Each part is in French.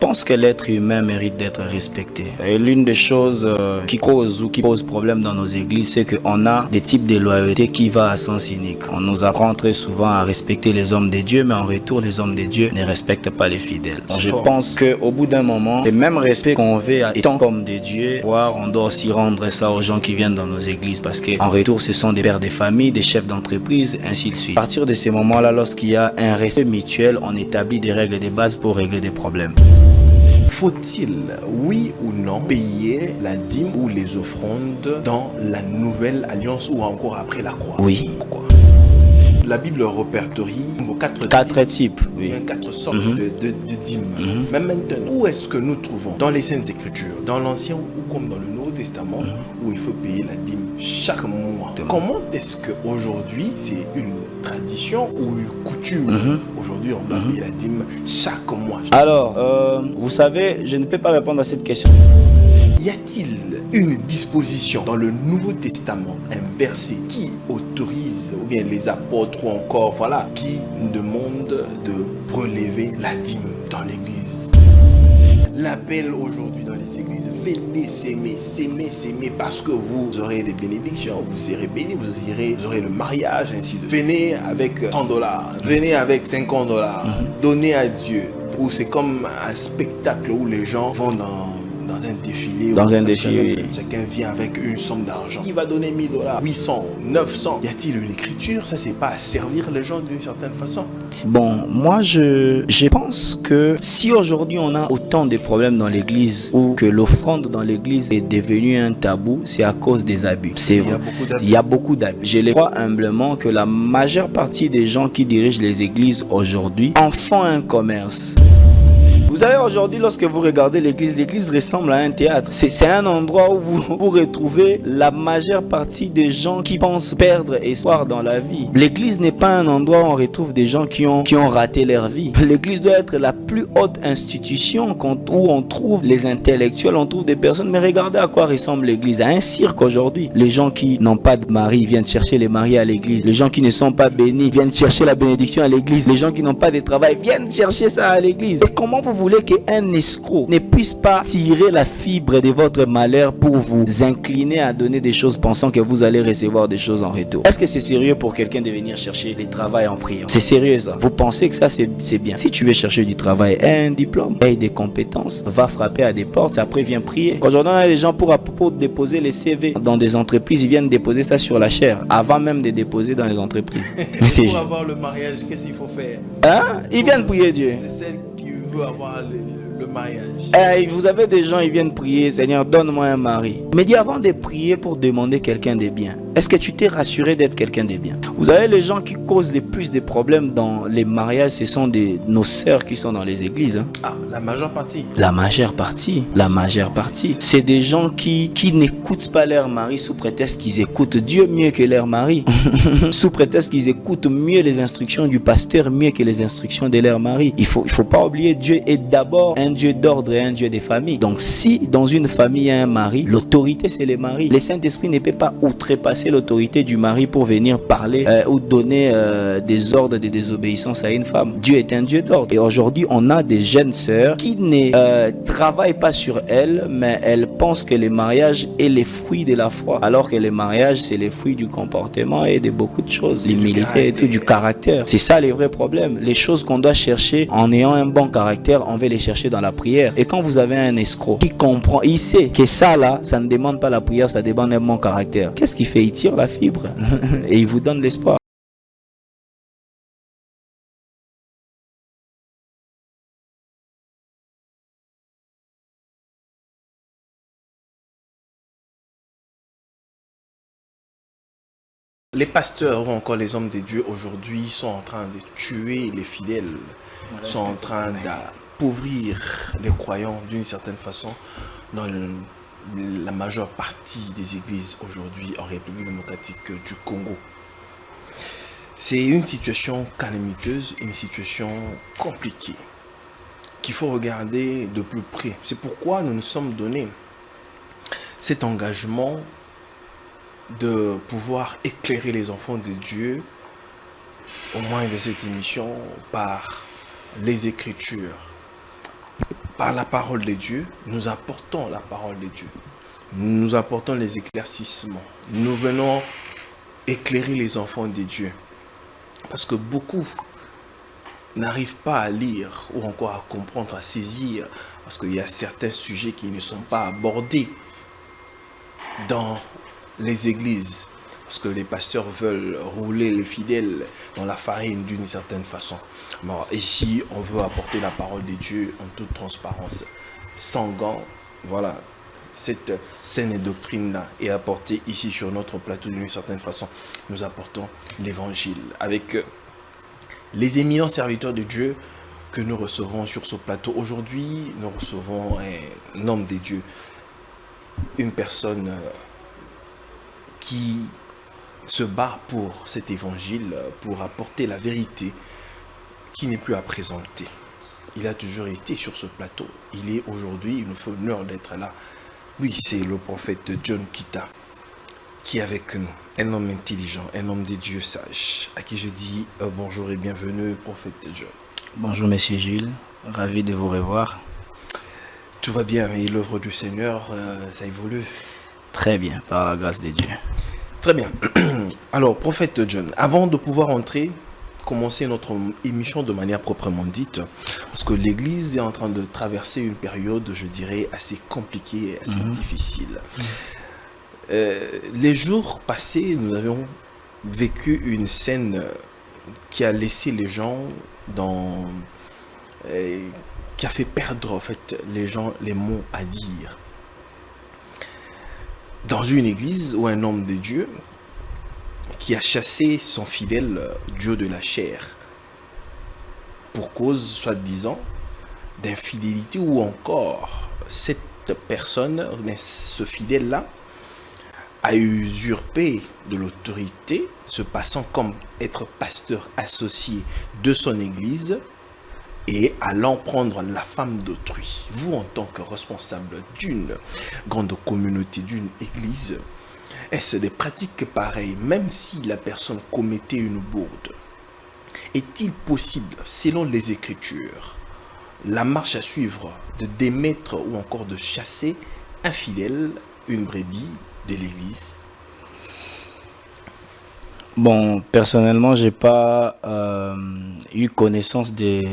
Je pense que l'être humain mérite d'être respecté. Et l'une des choses qui cause ou qui pose problème dans nos églises, c'est qu'on a des types de loyauté qui va à sens unique. On nous apprend très souvent à respecter les hommes de Dieu, mais en retour, les hommes de Dieu ne respectent pas les fidèles. Je pense qu'au bout d'un moment, le même respect qu'on veut étant comme des dieux, on doit aussi rendre ça aux gens qui viennent dans nos églises, parce qu'en retour, ce sont des pères de famille, des chefs d'entreprise, ainsi de suite. À partir de ces moments-là, lorsqu'il y a un respect mutuel, on établit des règles de base pour régler des problèmes. Faut-il, oui ou non, payer la dîme ou les offrandes dans la nouvelle alliance ou encore après la croix? Oui. Pourquoi? La Bible répertorie quatre types, oui. Quatre sortes de dîmes. Mais maintenant, où est-ce que nous trouvons dans les Saintes Écritures, dans l'Ancien ou comme dans le Nouveau Testament, où il faut payer la dîme chaque mois? Comment est-ce qu'aujourd'hui, c'est une tradition ou une coutume? Aujourd'hui, on doit payer la dîme chaque mois. Alors, vous savez, je ne peux pas répondre à cette question. Y a-t-il une disposition dans le Nouveau Testament, un verset qui autorise, ou bien les apôtres ou encore, voilà, qui demande de relever la dîme dans l'église? L'appel aujourd'hui dans les églises, venez s'aimer, parce que vous aurez des bénédictions, vous serez bénis, vous aurez le mariage, ainsi de suite. Venez avec $100, venez avec $50, donnez à Dieu. Ou c'est comme un spectacle où les gens vont dans un défilé. Chacun vient avec une somme d'argent. Qui va donner $1000, 800, 900? Y a-t-il une écriture? Ça, c'est pas servir les gens d'une certaine façon? Bon, moi, je pense que si aujourd'hui on a autant de problèmes dans l'église ou que l'offrande dans l'église est devenue un tabou, c'est à cause des abus. C'est vrai. Il y a beaucoup d'abus. Je les crois humblement que la majeure partie des gens qui dirigent les églises aujourd'hui en font un commerce. Vous savez, aujourd'hui, lorsque vous regardez l'église ressemble à un théâtre. C'est un endroit où vous retrouvez la majeure partie des gens qui pensent perdre espoir dans la vie. L'église n'est pas un endroit où on retrouve des gens qui ont raté leur vie. L'église doit être la plus haute institution où on trouve les intellectuels, on trouve des personnes. Mais regardez à quoi ressemble l'église. À un cirque aujourd'hui. Les gens qui n'ont pas de mari viennent chercher les maris à l'église. Les gens qui ne sont pas bénis viennent chercher la bénédiction à l'église. Les gens qui n'ont pas de travail viennent chercher ça à l'église. Et comment vous voulez qu'un escroc ne puisse pas tirer la fibre de votre malheur pour vous incliner à donner des choses pensant que vous allez recevoir des choses en retour? Est-ce que c'est sérieux pour quelqu'un de venir chercher le travail en priant? C'est sérieux ça? Vous pensez que ça c'est bien? Si tu veux chercher du travail, un diplôme, aie des compétences, va frapper à des portes, après viens prier. Aujourd'hui, on a des gens pour déposer les CV dans des entreprises, ils viennent déposer ça sur la chaire avant même de déposer dans les entreprises. Pour avoir le mariage, qu'est-ce qu'il faut faire? Ils viennent prier Dieu. Celle qui veut avoir le mariage. Vous avez des gens, ils viennent prier, Seigneur, donne-moi un mari. Mais dis avant de prier pour demander quelqu'un de bien, est-ce que tu t'es rassuré d'être quelqu'un de bien? Vous avez les gens qui causent le plus de problèmes dans les mariages, ce sont nos sœurs qui sont dans les églises. Ah, la majeure partie. La majeure partie. C'est des gens qui n'écoutent pas leur mari sous prétexte qu'ils écoutent Dieu mieux que leur mari. Sous prétexte qu'ils écoutent mieux les instructions du pasteur mieux que les instructions de leur mari. Il faut pas oublier, Dieu est d'abord un Dieu d'ordre et un Dieu des familles. Donc si dans une famille il y a un mari, l'autorité c'est le mari. Le Saint-Esprit ne peut pas outrepasser l'autorité du mari pour venir parler ou donner des ordres de désobéissance à une femme. Dieu est un Dieu d'ordre. Et aujourd'hui on a des jeunes sœurs qui ne travaillent pas sur elles, mais elles pensent que le mariage est les fruits de la foi, alors que le mariage c'est les fruits du comportement et de beaucoup de choses, l'humilité et tout, du caractère. C'est ça les vrais problèmes. Les choses qu'on doit chercher en ayant un bon caractère, on va les chercher dans la prière. Et quand vous avez un escroc qui comprend, il sait que ça là, ça ne demande pas la prière, ça demande un bon caractère. Qu'est-ce qu'il fait? Il tire la fibre et il vous donne l'espoir. Les pasteurs ou encore les hommes de Dieu aujourd'hui sont en train de tuer les fidèles, sont en train d'appauvrir les croyants d'une certaine façon dans la majeure partie des églises aujourd'hui en République démocratique du Congo. C'est une situation calamiteuse, une situation compliquée qu'il faut regarder de plus près. C'est pourquoi nous nous sommes donnés cet engagement de pouvoir éclairer les enfants de Dieu au moins de cette émission par les Écritures. par la parole de Dieu, nous apportons la parole de Dieu. Nous apportons les éclaircissements. Nous venons éclairer les enfants de Dieu. Parce que beaucoup n'arrivent pas à lire ou encore à comprendre, à saisir. Parce qu'il y a certains sujets qui ne sont pas abordés dans les églises. Parce que les pasteurs veulent rouler les fidèles dans la farine d'une certaine façon. Alors, ici, on veut apporter la parole de Dieu en toute transparence, sans gants. Voilà, cette saine doctrine-là est apportée ici sur notre plateau d'une certaine façon. Nous apportons l'évangile avec les éminents serviteurs de Dieu que nous recevrons sur ce plateau. Aujourd'hui, nous recevons un homme de Dieu, une personne qui se bat pour cet évangile, pour apporter la vérité qui n'est plus à présenter. Il a toujours été sur ce plateau. Il est aujourd'hui, il nous fait l'honneur d'être là. Oui, c'est le prophète John Kita qui est avec nous. Un homme intelligent, un homme de Dieu sage, à qui je dis bonjour et bienvenue, prophète John. Bonjour, monsieur Gilles. Ravi de vous revoir. Tout va bien et l'œuvre du Seigneur, ça évolue? Très bien, par la grâce de Dieu. Très bien. Alors, prophète John, avant de pouvoir commencer notre émission de manière proprement dite, parce que l'Église est en train de traverser une période, je dirais, assez compliquée et assez difficile. Les jours passés, nous avions vécu une scène qui a laissé les gens qui a fait perdre en fait les gens les mots à dire. Dans une église où un homme de Dieu qui a chassé son fidèle Dieu de la chair pour cause, soi-disant, d'infidélité ou encore cette personne, ce fidèle-là, a usurpé de l'autorité, se passant comme être pasteur associé de son église et allant prendre la femme d'autrui. Vous, en tant que responsable d'une grande communauté, d'une église, est-ce des pratiques pareilles, même si la personne commettait une bourde? Est-il possible, selon les Écritures, la marche à suivre, de démettre ou encore de chasser un fidèle, une brebis de l'église? Bon, personnellement, j'ai pas eu connaissance de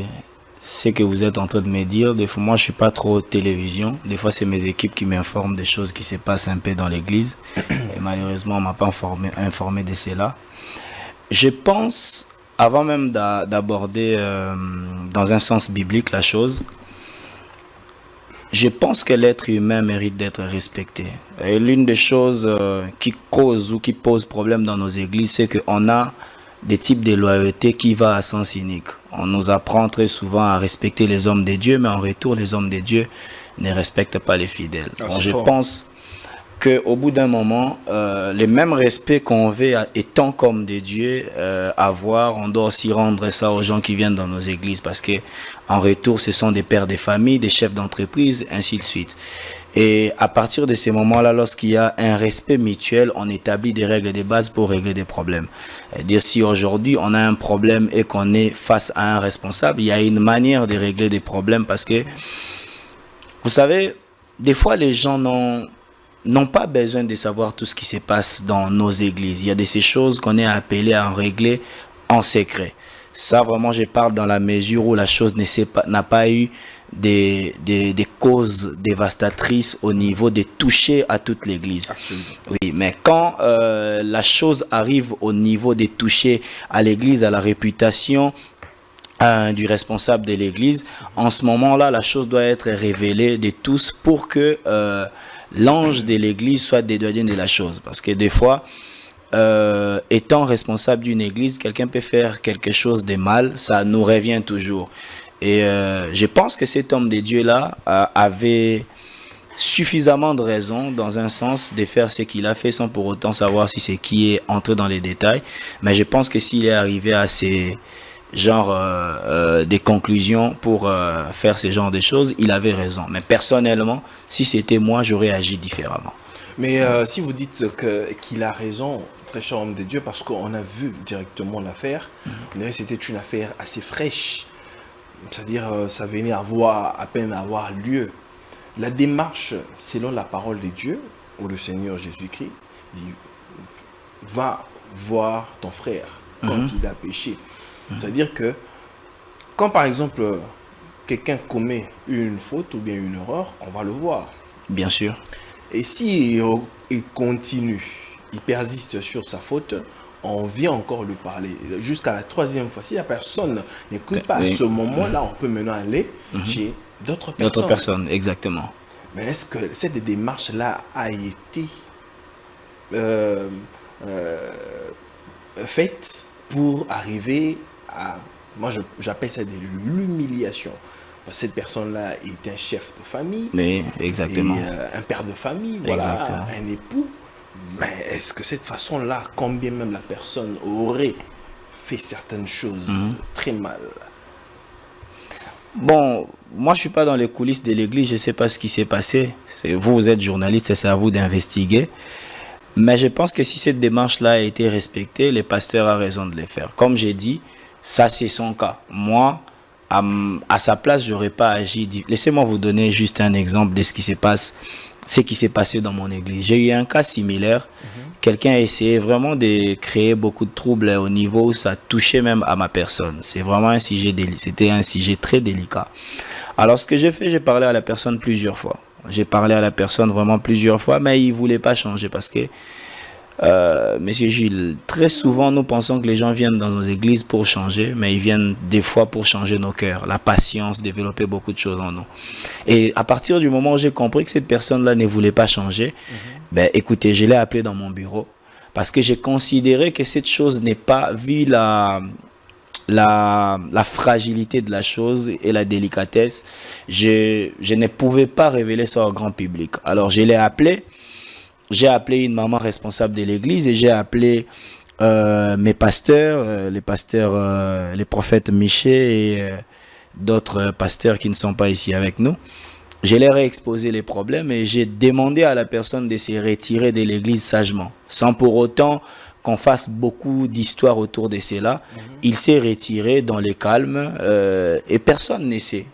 ce que vous êtes en train de me dire. Des fois, moi, je suis pas trop télévision. Des fois, c'est mes équipes qui m'informent des choses qui se passent un peu dans l'église. Et malheureusement, on m'a pas informé de cela. Je pense, avant même d'aborder dans un sens biblique la chose, je pense que l'être humain mérite d'être respecté. Et l'une des choses qui cause ou qui pose problème dans nos églises, c'est qu'on a des types de loyauté qui va à sens unique. On nous apprend très souvent à respecter les hommes de Dieu, mais en retour, les hommes de Dieu ne respectent pas les fidèles. Donc, je pense qu'au bout d'un moment, le même respect qu'on veut étant comme des dieux avoir, on doit aussi rendre ça aux gens qui viennent dans nos églises, parce que en retour, ce sont des pères de famille, des chefs d'entreprise, ainsi de suite. Et à partir de ces moments-là, lorsqu'il y a un respect mutuel, on établit des règles de base pour régler des problèmes. C'est-à-dire, si aujourd'hui on a un problème et qu'on est face à un responsable, il y a une manière de régler des problèmes, parce que, vous savez, des fois les gens n'ont pas besoin de savoir tout ce qui se passe dans nos églises. Il y a de ces choses qu'on est appelé à en régler en secret. Ça, vraiment, je parle dans la mesure où la chose n'a pas eu des causes dévastatrices au niveau de toucher à toute l'église. Oui, mais quand la chose arrive au niveau de toucher à l'église, à la réputation du responsable de l'église, en ce moment-là, la chose doit être révélée de tous pour que l'ange de l'église soit dédouané de la chose. Parce que des fois, étant responsable d'une église, quelqu'un peut faire quelque chose de mal, ça nous revient toujours. Et je pense que cet homme de Dieu-là avait suffisamment de raison, dans un sens, de faire ce qu'il a fait sans pour autant savoir si c'est qui est entré dans les détails. Mais je pense que s'il est arrivé à ces des conclusions pour faire ce genre de choses, il avait raison. Mais personnellement, si c'était moi, j'aurais agi différemment. Mais si vous dites qu'il a raison, très cher homme de Dieu, parce qu'on a vu directement l'affaire, on dirait que c'était une affaire assez fraîche. c'est-à-dire ça venait à peine avoir lieu. La démarche, selon la parole de Dieu, où le Seigneur Jésus-Christ dit, va voir ton frère quand il a péché. C'est-à-dire que quand par exemple quelqu'un commet une faute ou bien une erreur, on va le voir. Bien sûr. Et si il continue, il persiste sur sa faute, on vient encore lui parler. Jusqu'à la troisième fois, si la personne n'écoute pas à ce moment-là, on peut maintenant aller chez d'autres personnes. D'autres personnes, exactement. Mais est-ce que cette démarche-là a été faite pour arriver à... Moi, j'appelle ça de l'humiliation. Cette personne-là est un chef de famille. Mais exactement. Et, un père de famille, voilà, un époux. Mais est-ce que cette façon-là, combien même la personne aurait fait certaines choses très mal? Bon, moi je suis pas dans les coulisses de l'église, je sais pas ce qui s'est passé. Vous êtes journaliste et c'est à vous d'investiguer. Mais je pense que si cette démarche-là a été respectée, les pasteurs ont raison de le faire. Comme j'ai dit, ça c'est son cas. Moi, à sa place, j'aurais pas agi. Laissez-moi vous donner juste un exemple de ce qui s'est passé dans mon église. J'ai eu un cas similaire. Quelqu'un a essayé vraiment de créer beaucoup de troubles au niveau où ça touchait même à ma personne. C'est vraiment un sujet c'était un sujet très délicat. Alors ce que j'ai fait, j'ai parlé à la personne plusieurs fois. J'ai parlé à la personne vraiment plusieurs fois, mais il voulait pas changer parce que Monsieur Gilles, très souvent nous pensons que les gens viennent dans nos églises pour changer, mais ils viennent des fois pour changer nos cœurs, la patience, développer beaucoup de choses en nous. Et à partir du moment où j'ai compris que cette personne-là ne voulait pas changer, ben écoutez, je l'ai appelé dans mon bureau parce que j'ai considéré que cette chose n'est pas, vu la fragilité de la chose et la délicatesse, je ne pouvais pas révéler ça au grand public. Alors je l'ai appelé. J'ai appelé une maman responsable de l'église et j'ai appelé mes pasteurs, les prophètes Miché et d'autres pasteurs qui ne sont pas ici avec nous. Je leur ai exposé les problèmes et j'ai demandé à la personne de se retirer de l'église sagement, sans pour autant qu'on fasse beaucoup d'histoires autour de cela. Il s'est retiré dans le calme et personne ne sait.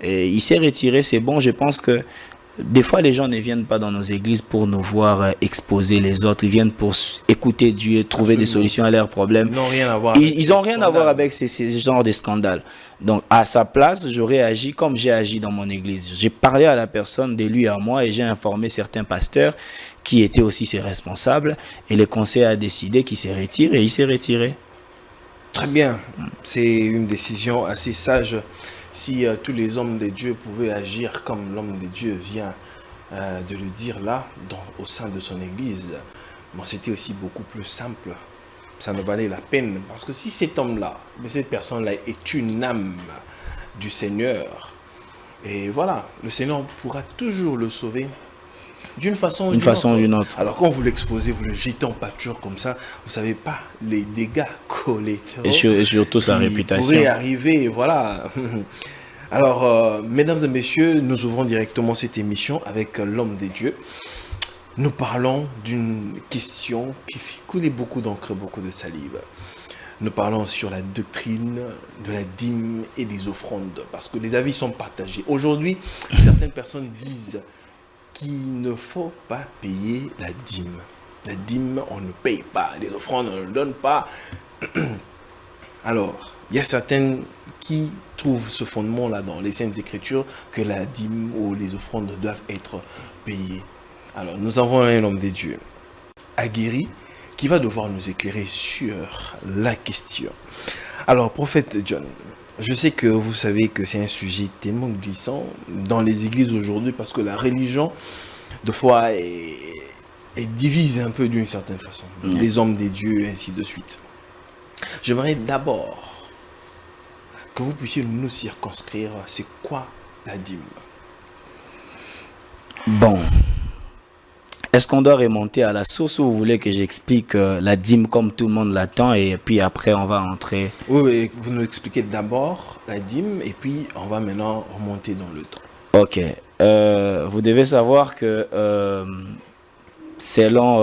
Et il s'est retiré, c'est bon, je pense que des fois, les gens ne viennent pas dans nos églises pour nous voir exposer les autres. Ils viennent pour écouter Dieu et trouver des solutions à leurs problèmes. Ils n'ont rien à voir avec ces genres de scandales. Donc, à sa place, j'aurais agi comme j'ai agi dans mon église. J'ai parlé à la personne, de lui à moi, et j'ai informé certains pasteurs qui étaient aussi ses responsables. Et le conseil a décidé qu'il se retire et il s'est retiré. Très bien. C'est une décision assez sage. Si tous les hommes de Dieu pouvaient agir comme l'homme de Dieu vient de le dire là, au sein de son église, bon, c'était aussi beaucoup plus simple. Ça ne valait la peine. Parce que si cet homme-là, cette personne-là est une âme du Seigneur, et voilà, le Seigneur pourra toujours le sauver d'une façon ou d'une autre. Alors quand vous l'exposez, vous le jetez en pâture comme ça, vous ne savez pas les dégâts collatéraux et surtout sa réputation pourrait arriver, voilà. Alors mesdames et messieurs, nous ouvrons directement cette émission avec l'homme de Dieu. Nous parlons d'une question qui fait couler beaucoup d'encre, beaucoup de salive. Nous parlons sur la doctrine de la dîme et des offrandes, parce que les avis sont partagés. Aujourd'hui, certaines personnes disent qu'il ne faut pas payer la dîme. La dîme, on ne paye pas. Les offrandes, on ne donne pas. Alors, il y a certaines qui trouvent ce fondement-là dans les Saintes Écritures que la dîme ou les offrandes doivent être payées. Alors, nous avons un homme de Dieu, aguerri, qui va devoir nous éclairer sur la question. Alors, prophète John, je sais que vous savez que c'est un sujet tellement glissant dans les églises aujourd'hui parce que la religion, de fois, est divise un peu d'une certaine façon. Les hommes des dieux, et ainsi de suite. J'aimerais d'abord que vous puissiez nous circonscrire. C'est quoi la dîme? Bon. Est-ce qu'on doit remonter à la source ou vous voulez que j'explique la dîme comme tout le monde l'attend et puis après on va entrer? Oui, vous nous expliquez d'abord la dîme et puis on va maintenant remonter dans le temps. Ok. Vous devez savoir que selon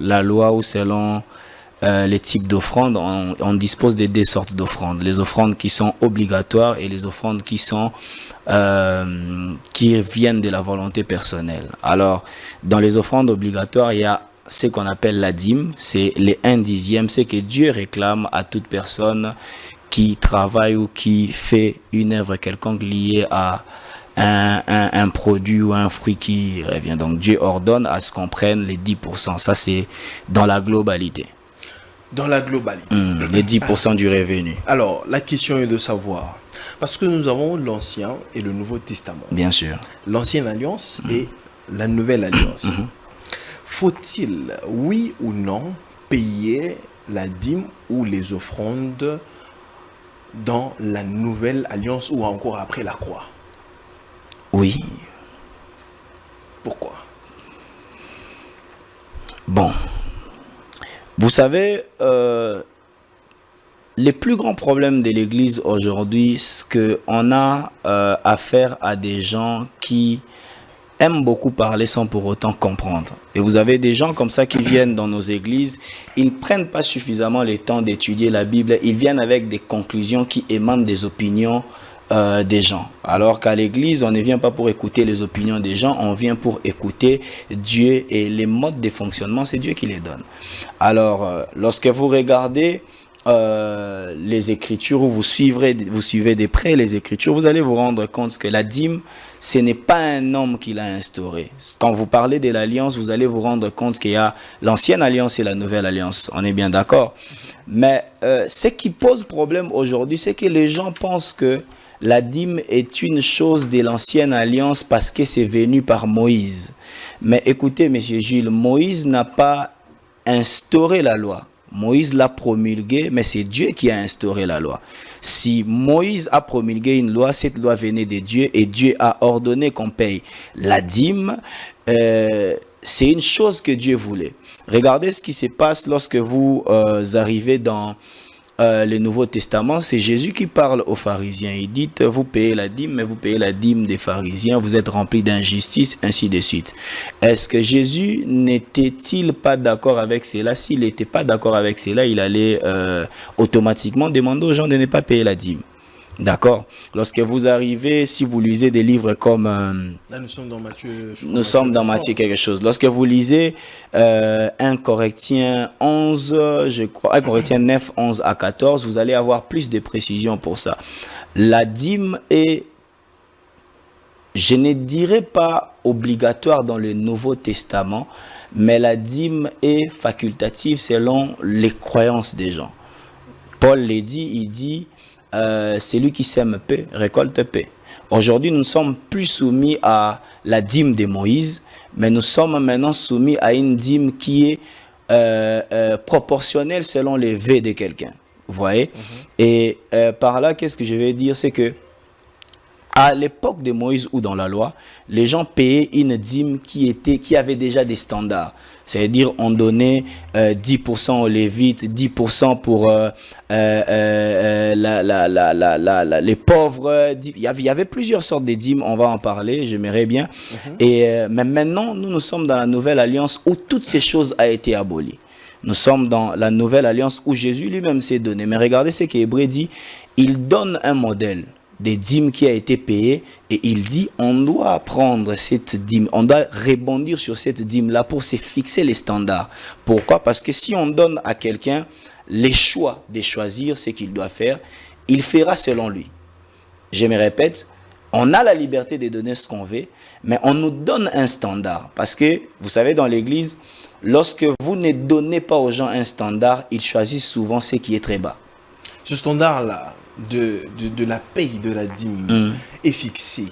la loi ou selon les types d'offrandes, on dispose de deux sortes d'offrandes. Les offrandes qui sont obligatoires et les offrandes qui viennent de la volonté personnelle. Alors, dans les offrandes obligatoires, il y a ce qu'on appelle la dîme, c'est les 1/10, c'est que Dieu réclame à toute personne qui travaille ou qui fait une œuvre quelconque liée à un produit ou un fruit qui revient. Donc Dieu ordonne à ce qu'on prenne les 10%. Ça, c'est dans la globalité. Dans la globalité. Les 10% du revenu. Alors, la question est de savoir, parce que nous avons l'Ancien et le Nouveau Testament. Bien sûr. L'Ancienne Alliance et la Nouvelle Alliance. Faut-il, oui ou non, payer la dîme ou les offrandes dans la Nouvelle Alliance ou encore après la croix? Oui. Pourquoi? Bon. Vous savez, les plus grands problèmes de l'Église aujourd'hui, c'est qu'on a affaire à des gens qui aiment beaucoup parler sans pour autant comprendre. Et vous avez des gens comme ça qui viennent dans nos églises, ils ne prennent pas suffisamment le temps d'étudier la Bible, ils viennent avec des conclusions qui émanent des opinions des gens. Alors qu'à l'église, on ne vient pas pour écouter les opinions des gens, on vient pour écouter Dieu, et les modes de fonctionnement, c'est Dieu qui les donne. Alors, lorsque vous regardez les Écritures, ou vous suivez de près les Écritures, vous allez vous rendre compte que la dîme, ce n'est pas un homme qui l'a instauré. Quand vous parlez de l'alliance, vous allez vous rendre compte qu'il y a l'ancienne alliance et la nouvelle alliance. On est bien d'accord. Mais ce qui pose problème aujourd'hui, c'est que les gens pensent que la dîme est une chose de l'ancienne alliance parce que c'est venu par Moïse. Mais écoutez, M. Gilles, Moïse n'a pas instauré la loi. Moïse l'a promulguée, mais c'est Dieu qui a instauré la loi. Si Moïse a promulgué une loi, cette loi venait de Dieu et Dieu a ordonné qu'on paye la dîme. C'est une chose que Dieu voulait. Regardez ce qui se passe lorsque vous arrivez dans le Nouveau Testament. C'est Jésus qui parle aux pharisiens. Il dit, vous payez la dîme, mais vous payez la dîme des pharisiens, vous êtes remplis d'injustice, ainsi de suite. Est-ce que Jésus n'était-il pas d'accord avec cela? S'il n'était pas d'accord avec cela, il allait automatiquement demander aux gens de ne pas payer la dîme. D'accord. Lorsque vous arrivez, si vous lisez des livres comme... Là, nous sommes dans Matthieu. Nous sommes dans Matthieu quelque chose. Lorsque vous lisez 1 Corinthiens 11, je crois, 1 Corinthiens 9, 11 à 14, vous allez avoir plus de précisions pour ça. La dîme est, je ne dirais pas obligatoire dans le Nouveau Testament, mais la dîme est facultative selon les croyances des gens. Paul l'a dit, il dit... celui qui sème peu récolte peu. Aujourd'hui, nous ne sommes plus soumis à la dîme de Moïse, mais nous sommes maintenant soumis à une dîme qui est proportionnelle selon les vœux de quelqu'un. Vous voyez? Et par là, qu'est-ce que je vais dire? C'est que à l'époque de Moïse ou dans la loi, les gens payaient une dîme qui avait déjà des standards. C'est-à-dire, on donnait 10% aux Lévites, 10% pour les pauvres. Il y avait plusieurs sortes de dîmes, on va en parler, j'aimerais bien. Mais maintenant, nous sommes dans la nouvelle alliance où toutes ces choses ont été abolies. Nous sommes dans la nouvelle alliance où Jésus lui-même s'est donné. Mais regardez ce qu'Hébreu dit, il donne un modèle des dîmes qui a été payé et il dit on doit prendre cette dîme, on doit rebondir sur cette dîme là pour se fixer les standards. Pourquoi? Parce que si on donne à quelqu'un les choix de choisir ce qu'il doit faire, il fera selon lui. Je me répète, on a la liberté de donner ce qu'on veut, mais on nous donne un standard. Parce que vous savez, dans l'église, lorsque vous ne donnez pas aux gens un standard, ils choisissent souvent ce qui est très bas. Ce standard-là de la paye de la dîme est fixé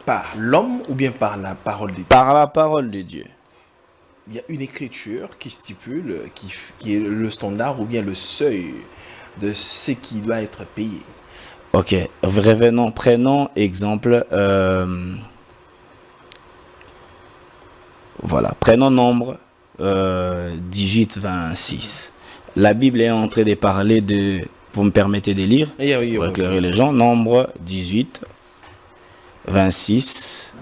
par l'homme ou bien par la parole de Dieu? Par la parole de Dieu. Il y a une écriture qui stipule, qui est le standard ou bien le seuil de ce qui doit être payé. Ok, revenons, prenons exemple. Voilà, prenons Nombre 18, 26. La Bible est en train de parler de... Vous me permettez de lire pour éclairer les gens. Nombre 18, 26.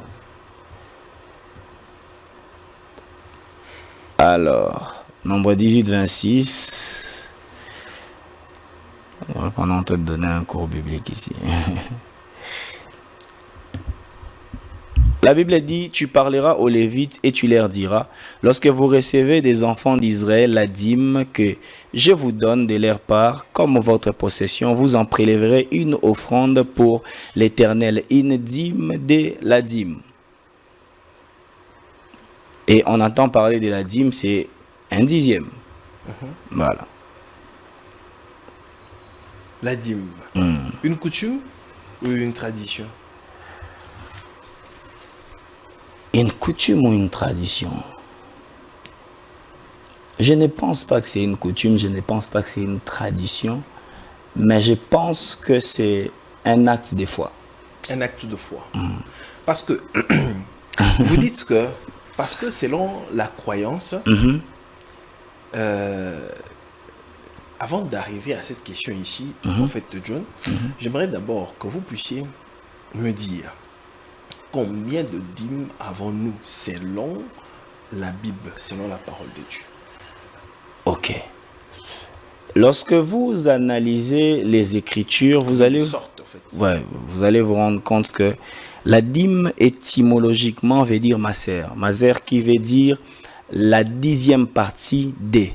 Alors, Nombre 18, 26. On est en train de donner un cours biblique ici. La Bible dit, tu parleras aux Lévites et tu leur diras, lorsque vous recevez des enfants d'Israël la dîme que je vous donne de leur part comme votre possession, vous en prélèverez une offrande pour l'Éternel, une dîme de la dîme. Et on entend parler de la dîme, c'est un dixième. Voilà. La dîme. Une coutume ou une tradition? Une coutume ou une tradition? Je ne pense pas que c'est une coutume, je ne pense pas que c'est une tradition, mais je pense que c'est un acte de foi. Un acte de foi. Parce que, vous dites que, parce que selon la croyance, avant d'arriver à cette question ici, prophète John, j'aimerais d'abord que vous puissiez me dire combien de dîmes avons-nous selon la Bible, selon la parole de Dieu? Ok. Lorsque vous analysez les Écritures, vous allez vous rendre compte que la dîme étymologiquement veut dire maser. Maser qui veut dire la 10e partie des.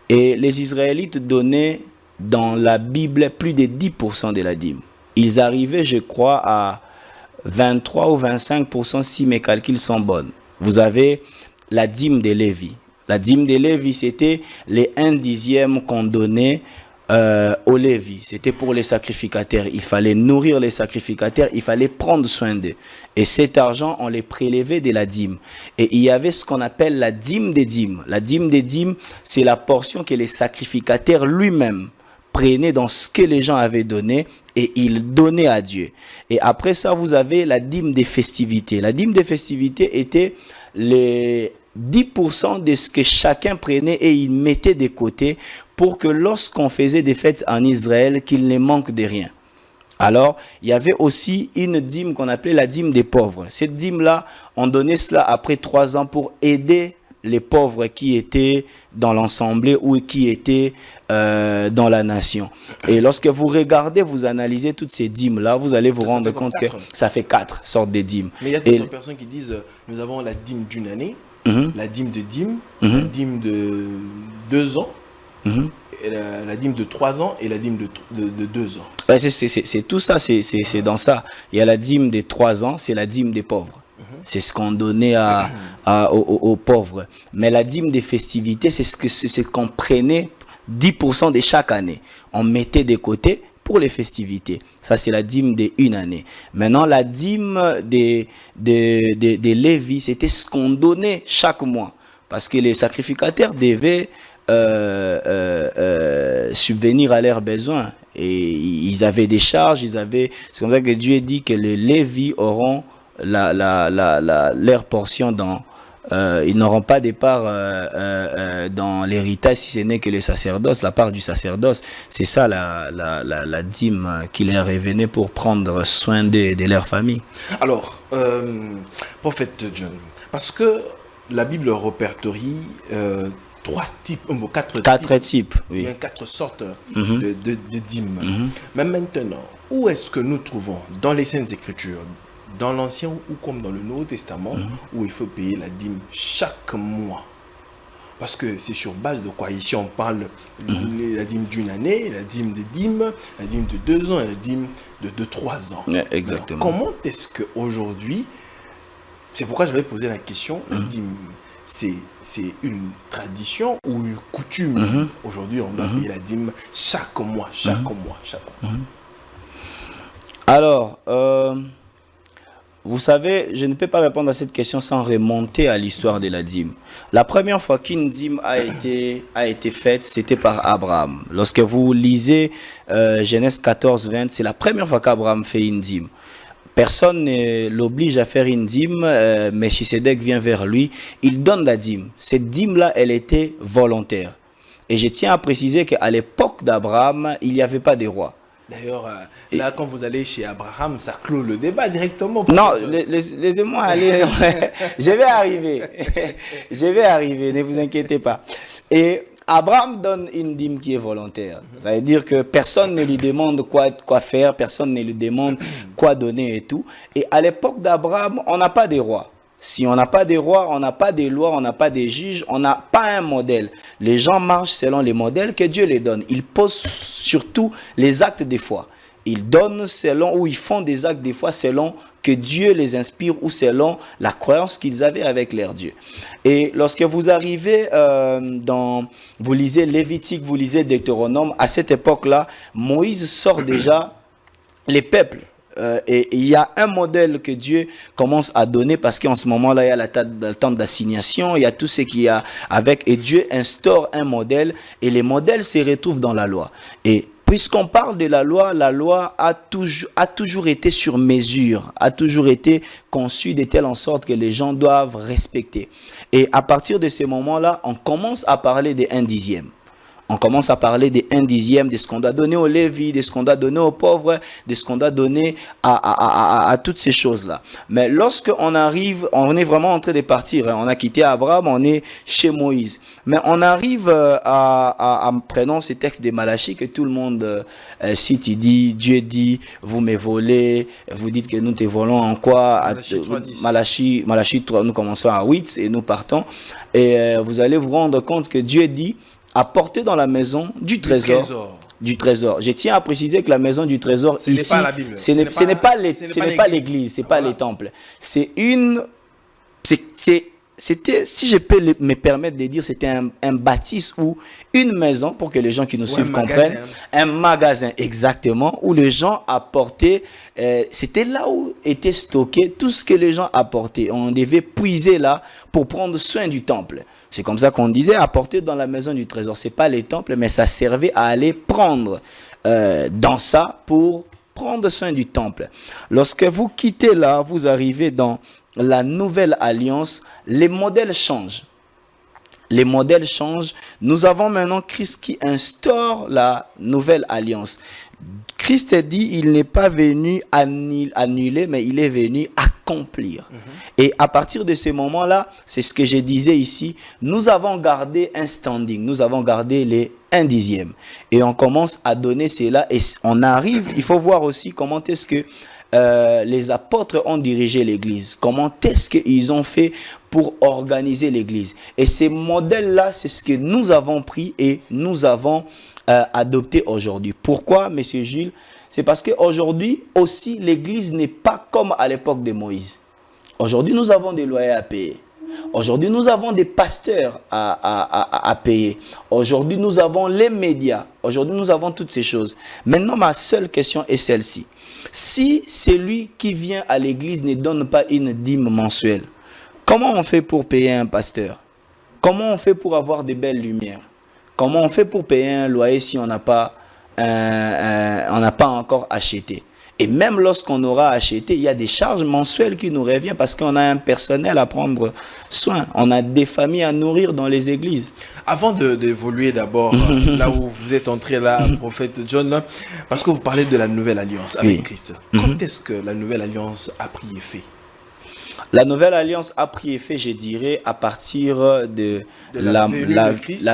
Et les Israélites donnaient dans la Bible plus de 10% de la dîme. Ils arrivaient, je crois, à 23 ou 25% si mes calculs sont bons. Vous avez la dîme de Lévi. La dîme de Lévi, c'était les 1/10 qu'on donnait aux Lévi. C'était pour les sacrificateurs. Il fallait nourrir les sacrificateurs, il fallait prendre soin d'eux. Et cet argent, on les prélevait de la dîme. Et il y avait ce qu'on appelle la dîme des dîmes. La dîme des dîmes, c'est la portion que les sacrificateurs lui-même prenaient dans ce que les gens avaient donné et ils donnaient à Dieu. Et après ça, vous avez la dîme des festivités. La dîme des festivités était les 10% de ce que chacun prenait et il mettait de côté pour que lorsqu'on faisait des fêtes en Israël, qu'il ne manque de rien. Alors, il y avait aussi une dîme qu'on appelait la dîme des pauvres. Cette dîme-là, on donnait cela après 3 ans pour aider les pauvres qui étaient dans l'assemblée ou qui étaient dans la nation. Et lorsque vous regardez, vous analysez toutes ces dîmes-là, vous allez vous rendre compte que ça fait 4 sortes de dîmes. Mais il y a d'autres personnes qui disent, nous avons la dîme d'une année, la dîme de dîme, la dîme de 2 ans, et la dîme de 3 ans et la dîme de 2 ans. Ouais, c'est tout ça, c'est dans ça. Il y a la dîme des 3 ans, c'est la dîme des pauvres. C'est ce qu'on donnait aux pauvres. Mais la dîme des festivités, c'est ce qu'on prenait 10% de chaque année. On mettait de côté pour les festivités. Ça, c'est la dîme d'une année. Maintenant, la dîme des Lévi, c'était ce qu'on donnait chaque mois. Parce que les sacrificateurs devaient subvenir à leurs besoins. Et ils avaient des charges, c'est comme ça que Dieu dit que les Lévis auront leur portion dans... ils n'auront pas de part dans l'héritage si ce n'est que le sacerdoce, la part du sacerdoce. C'est ça la dîme qui leur revenait pour prendre soin de leur famille. Alors, prophète John, parce que la Bible répertorie 4 types, oui. 4 sortes de dîmes. Mais maintenant, où est-ce que nous trouvons dans les Saintes Écritures, dans l'Ancien ou comme dans le Nouveau Testament, où il faut payer la dîme chaque mois? Parce que c'est sur base de quoi? Ici, on parle de la dîme d'une année, la dîme des dîmes, la dîme de 2 ans et la dîme de 3 ans. Ouais, exactement. Alors, comment est-ce qu'aujourd'hui, c'est pourquoi j'avais posé la question, la dîme, c'est une tradition ou une coutume? Aujourd'hui, on doit payer la dîme chaque mois, chaque mois. Alors, vous savez, je ne peux pas répondre à cette question sans remonter à l'histoire de la dîme. La première fois qu'une dîme a été faite, c'était par Abraham. Lorsque vous lisez Genèse 14, 20, c'est la première fois qu'Abraham fait une dîme. Personne ne l'oblige à faire une dîme, mais Melchisédek vient vers lui, il donne la dîme. Cette dîme-là, elle était volontaire. Et je tiens à préciser qu'à l'époque d'Abraham, il n'y avait pas de roi. D'ailleurs, là, quand vous allez chez Abraham, ça clôt le débat directement. Non, laissez-moi aller. Je vais arriver. Je vais arriver, ne vous inquiétez pas. Et Abraham donne une dîme qui est volontaire. Ça veut dire que personne ne lui demande quoi faire, personne ne lui demande quoi donner et tout. Et à l'époque d'Abraham, on n'a pas de rois. Si on n'a pas de rois, on n'a pas de lois, on n'a pas de juges, on n'a pas un modèle. Les gens marchent selon les modèles que Dieu les donne. Ils posent surtout les actes des foi. Ils donnent selon, ou ils font des actes des fois selon que Dieu les inspire ou selon la croyance qu'ils avaient avec leur Dieu. Et lorsque vous arrivez vous lisez Lévitique, vous lisez Deutéronome, à cette époque-là, Moïse sort déjà les peuples. Et il y a un modèle que Dieu commence à donner parce qu'en ce moment-là, il y a le temps d'assignation, il y a tout ce qu'il y a avec, et Dieu instaure un modèle et les modèles se retrouvent dans la loi. Et puisqu'on parle de la loi a toujours été sur mesure, a toujours été conçue de telle en sorte que les gens doivent respecter. Et à partir de ce moment-là, on commence à parler des 1/10. On commence à parler des 1/10, de ce qu'on doit donner aux Lévis, de ce qu'on doit donner aux pauvres, de ce qu'on doit donner à toutes ces choses-là. Mais lorsqu'on arrive, on est vraiment en train de partir. Hein. On a quitté Abraham, on est chez Moïse. Mais on arrive prenons ces textes de Malachie que tout le monde cite. Il dit, Dieu dit, vous me volez, vous dites que nous te volons en quoi? Malachie 3, nous commençons à 8 et nous partons. Et vous allez vous rendre compte que Dieu dit, apporter dans la maison du trésor. Je tiens à préciser que la maison du trésor ce ici, n'est pas la Bible. ce n'est pas l'église, c'est pas les temples. C'est c'était, si je peux me permettre de dire, c'était un bâtisse ou une maison, pour que les gens qui nous suivent comprennent, un magasin exactement, où les gens apportaient, c'était là où était stocké tout ce que les gens apportaient. On devait puiser là pour prendre soin du temple. C'est comme ça qu'on disait, apporter dans la maison du trésor. C'est pas les temples, mais ça servait à aller prendre dans ça pour prendre soin du temple. Lorsque vous quittez là, vous arrivez dans la nouvelle alliance, les modèles changent. Les modèles changent. Nous avons maintenant Christ qui instaure la nouvelle alliance. Christ dit, il n'est pas venu annuler, mais il est venu accomplir. Et à partir de ce moment-là, c'est ce que je disais ici, nous avons gardé un standing, nous avons gardé les 1/10. Et on commence à donner cela et on arrive, il faut voir aussi comment est-ce que les apôtres ont dirigé l'église, comment est-ce qu'ils ont fait pour organiser l'église. Et ces modèles-là, c'est ce que nous avons pris et nous avons adopté aujourd'hui. Pourquoi, monsieur Gilles? C'est parce qu'aujourd'hui aussi, l'église n'est pas comme à l'époque de Moïse. Aujourd'hui, nous avons des loyers à payer. Aujourd'hui, nous avons des pasteurs à payer. Aujourd'hui, nous avons les médias. Aujourd'hui, nous avons toutes ces choses. Maintenant, ma seule question est celle-ci. Si celui qui vient à l'église ne donne pas une dîme mensuelle, comment on fait pour payer un pasteur? Comment on fait pour avoir de belles lumières? Comment on fait pour payer un loyer si on n'a pas encore acheté? Et même lorsqu'on aura acheté, il y a des charges mensuelles qui nous reviennent parce qu'on a un personnel à prendre soin. On a des familles à nourrir dans les églises. Avant d'évoluer d'abord, là où vous êtes entré là, prophète John, là, parce que vous parlez de la nouvelle alliance avec Christ. Quand est-ce que la nouvelle alliance a pris effet? La nouvelle alliance a pris effet, je dirais, à partir de de Christ.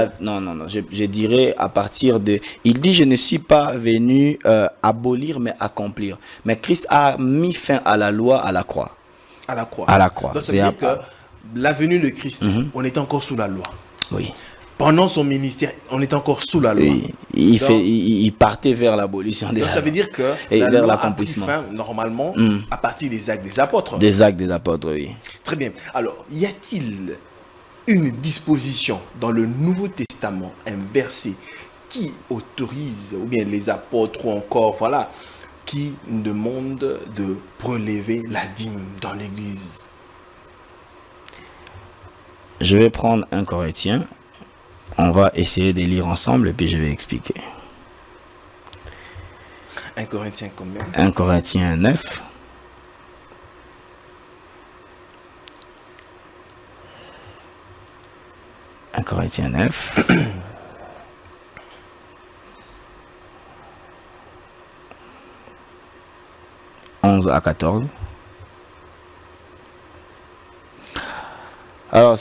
Je dirais à partir de... Il dit, je ne suis pas venu abolir, mais accomplir. Mais Christ a mis fin à la loi à la croix. À la croix. À la croix. Donc, ça veut dire que la venue de Christ, on est encore sous la loi. Oui. Pendant son ministère, on est encore sous la loi. Oui. Il partait vers l'abolition des lois. Ça veut dire que la loi a pris fin, normalement, à partir des actes des apôtres. Des actes des apôtres, oui. Très bien. Alors, y a-t-il une disposition dans le Nouveau Testament, un verset, qui autorise, ou bien les apôtres ou encore, voilà, qui demandent de prélever la dîme dans l'Église? Je vais prendre un Corinthien. On va essayer de lire ensemble et puis je vais expliquer. 1 Corinthiens combien? 1 Corinthiens 9. Un Corinthiens 9. « 11 à 14. Alors,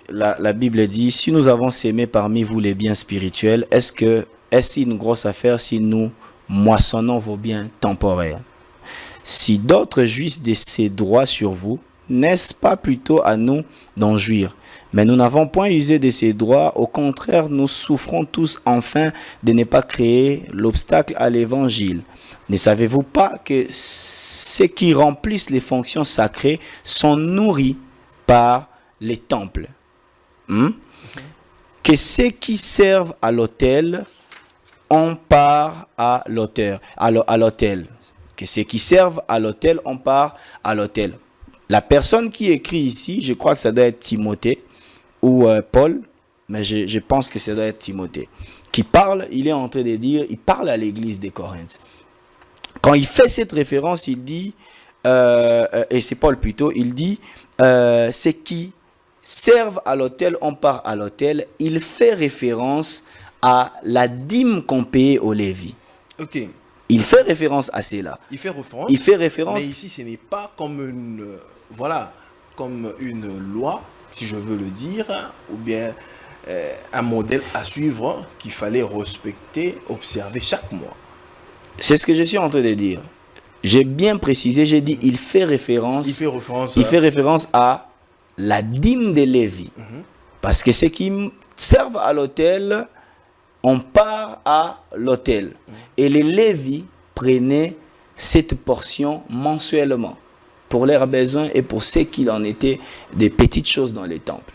la Bible dit, si nous avons sémé parmi vous les biens spirituels, est-ce une grosse affaire si nous moissonnons vos biens temporaires? Si d'autres jouissent de ces droits sur vous, n'est-ce pas plutôt à nous d'en jouir? Mais nous n'avons point usé de ces droits, au contraire, nous souffrons tous enfin de ne pas créer l'obstacle à l'évangile. Ne savez-vous pas que ceux qui remplissent les fonctions sacrées sont nourris par les temples? Que ceux qui servent à l'autel ont part à l'autel. Que ceux qui servent à l'autel ont part à l'autel. La personne qui écrit ici, je crois que ça doit être Timothée ou Paul, mais je pense que ça doit être Timothée, qui parle, il est en train de dire, il parle à l'église des Corinthes. Quand il fait cette référence, il dit, et c'est Paul plutôt, il dit, ceux qui servent à l'autel ont part à l'autel. Il fait référence à la dîme qu'on payait aux Lévis. Ok. Il fait référence à cela. Il fait référence. Mais ici, ce n'est pas comme une loi, si je veux le dire, ou bien un modèle à suivre qu'il fallait respecter, observer chaque mois. C'est ce que je suis en train de dire. J'ai bien précisé, j'ai dit, il fait référence à la dîme des Lévis. Parce que ceux qui servent à l'autel, on part à l'autel. Et les Lévis prenaient cette portion mensuellement pour leurs besoins et pour ceux qui en étaient des petites choses dans les temples.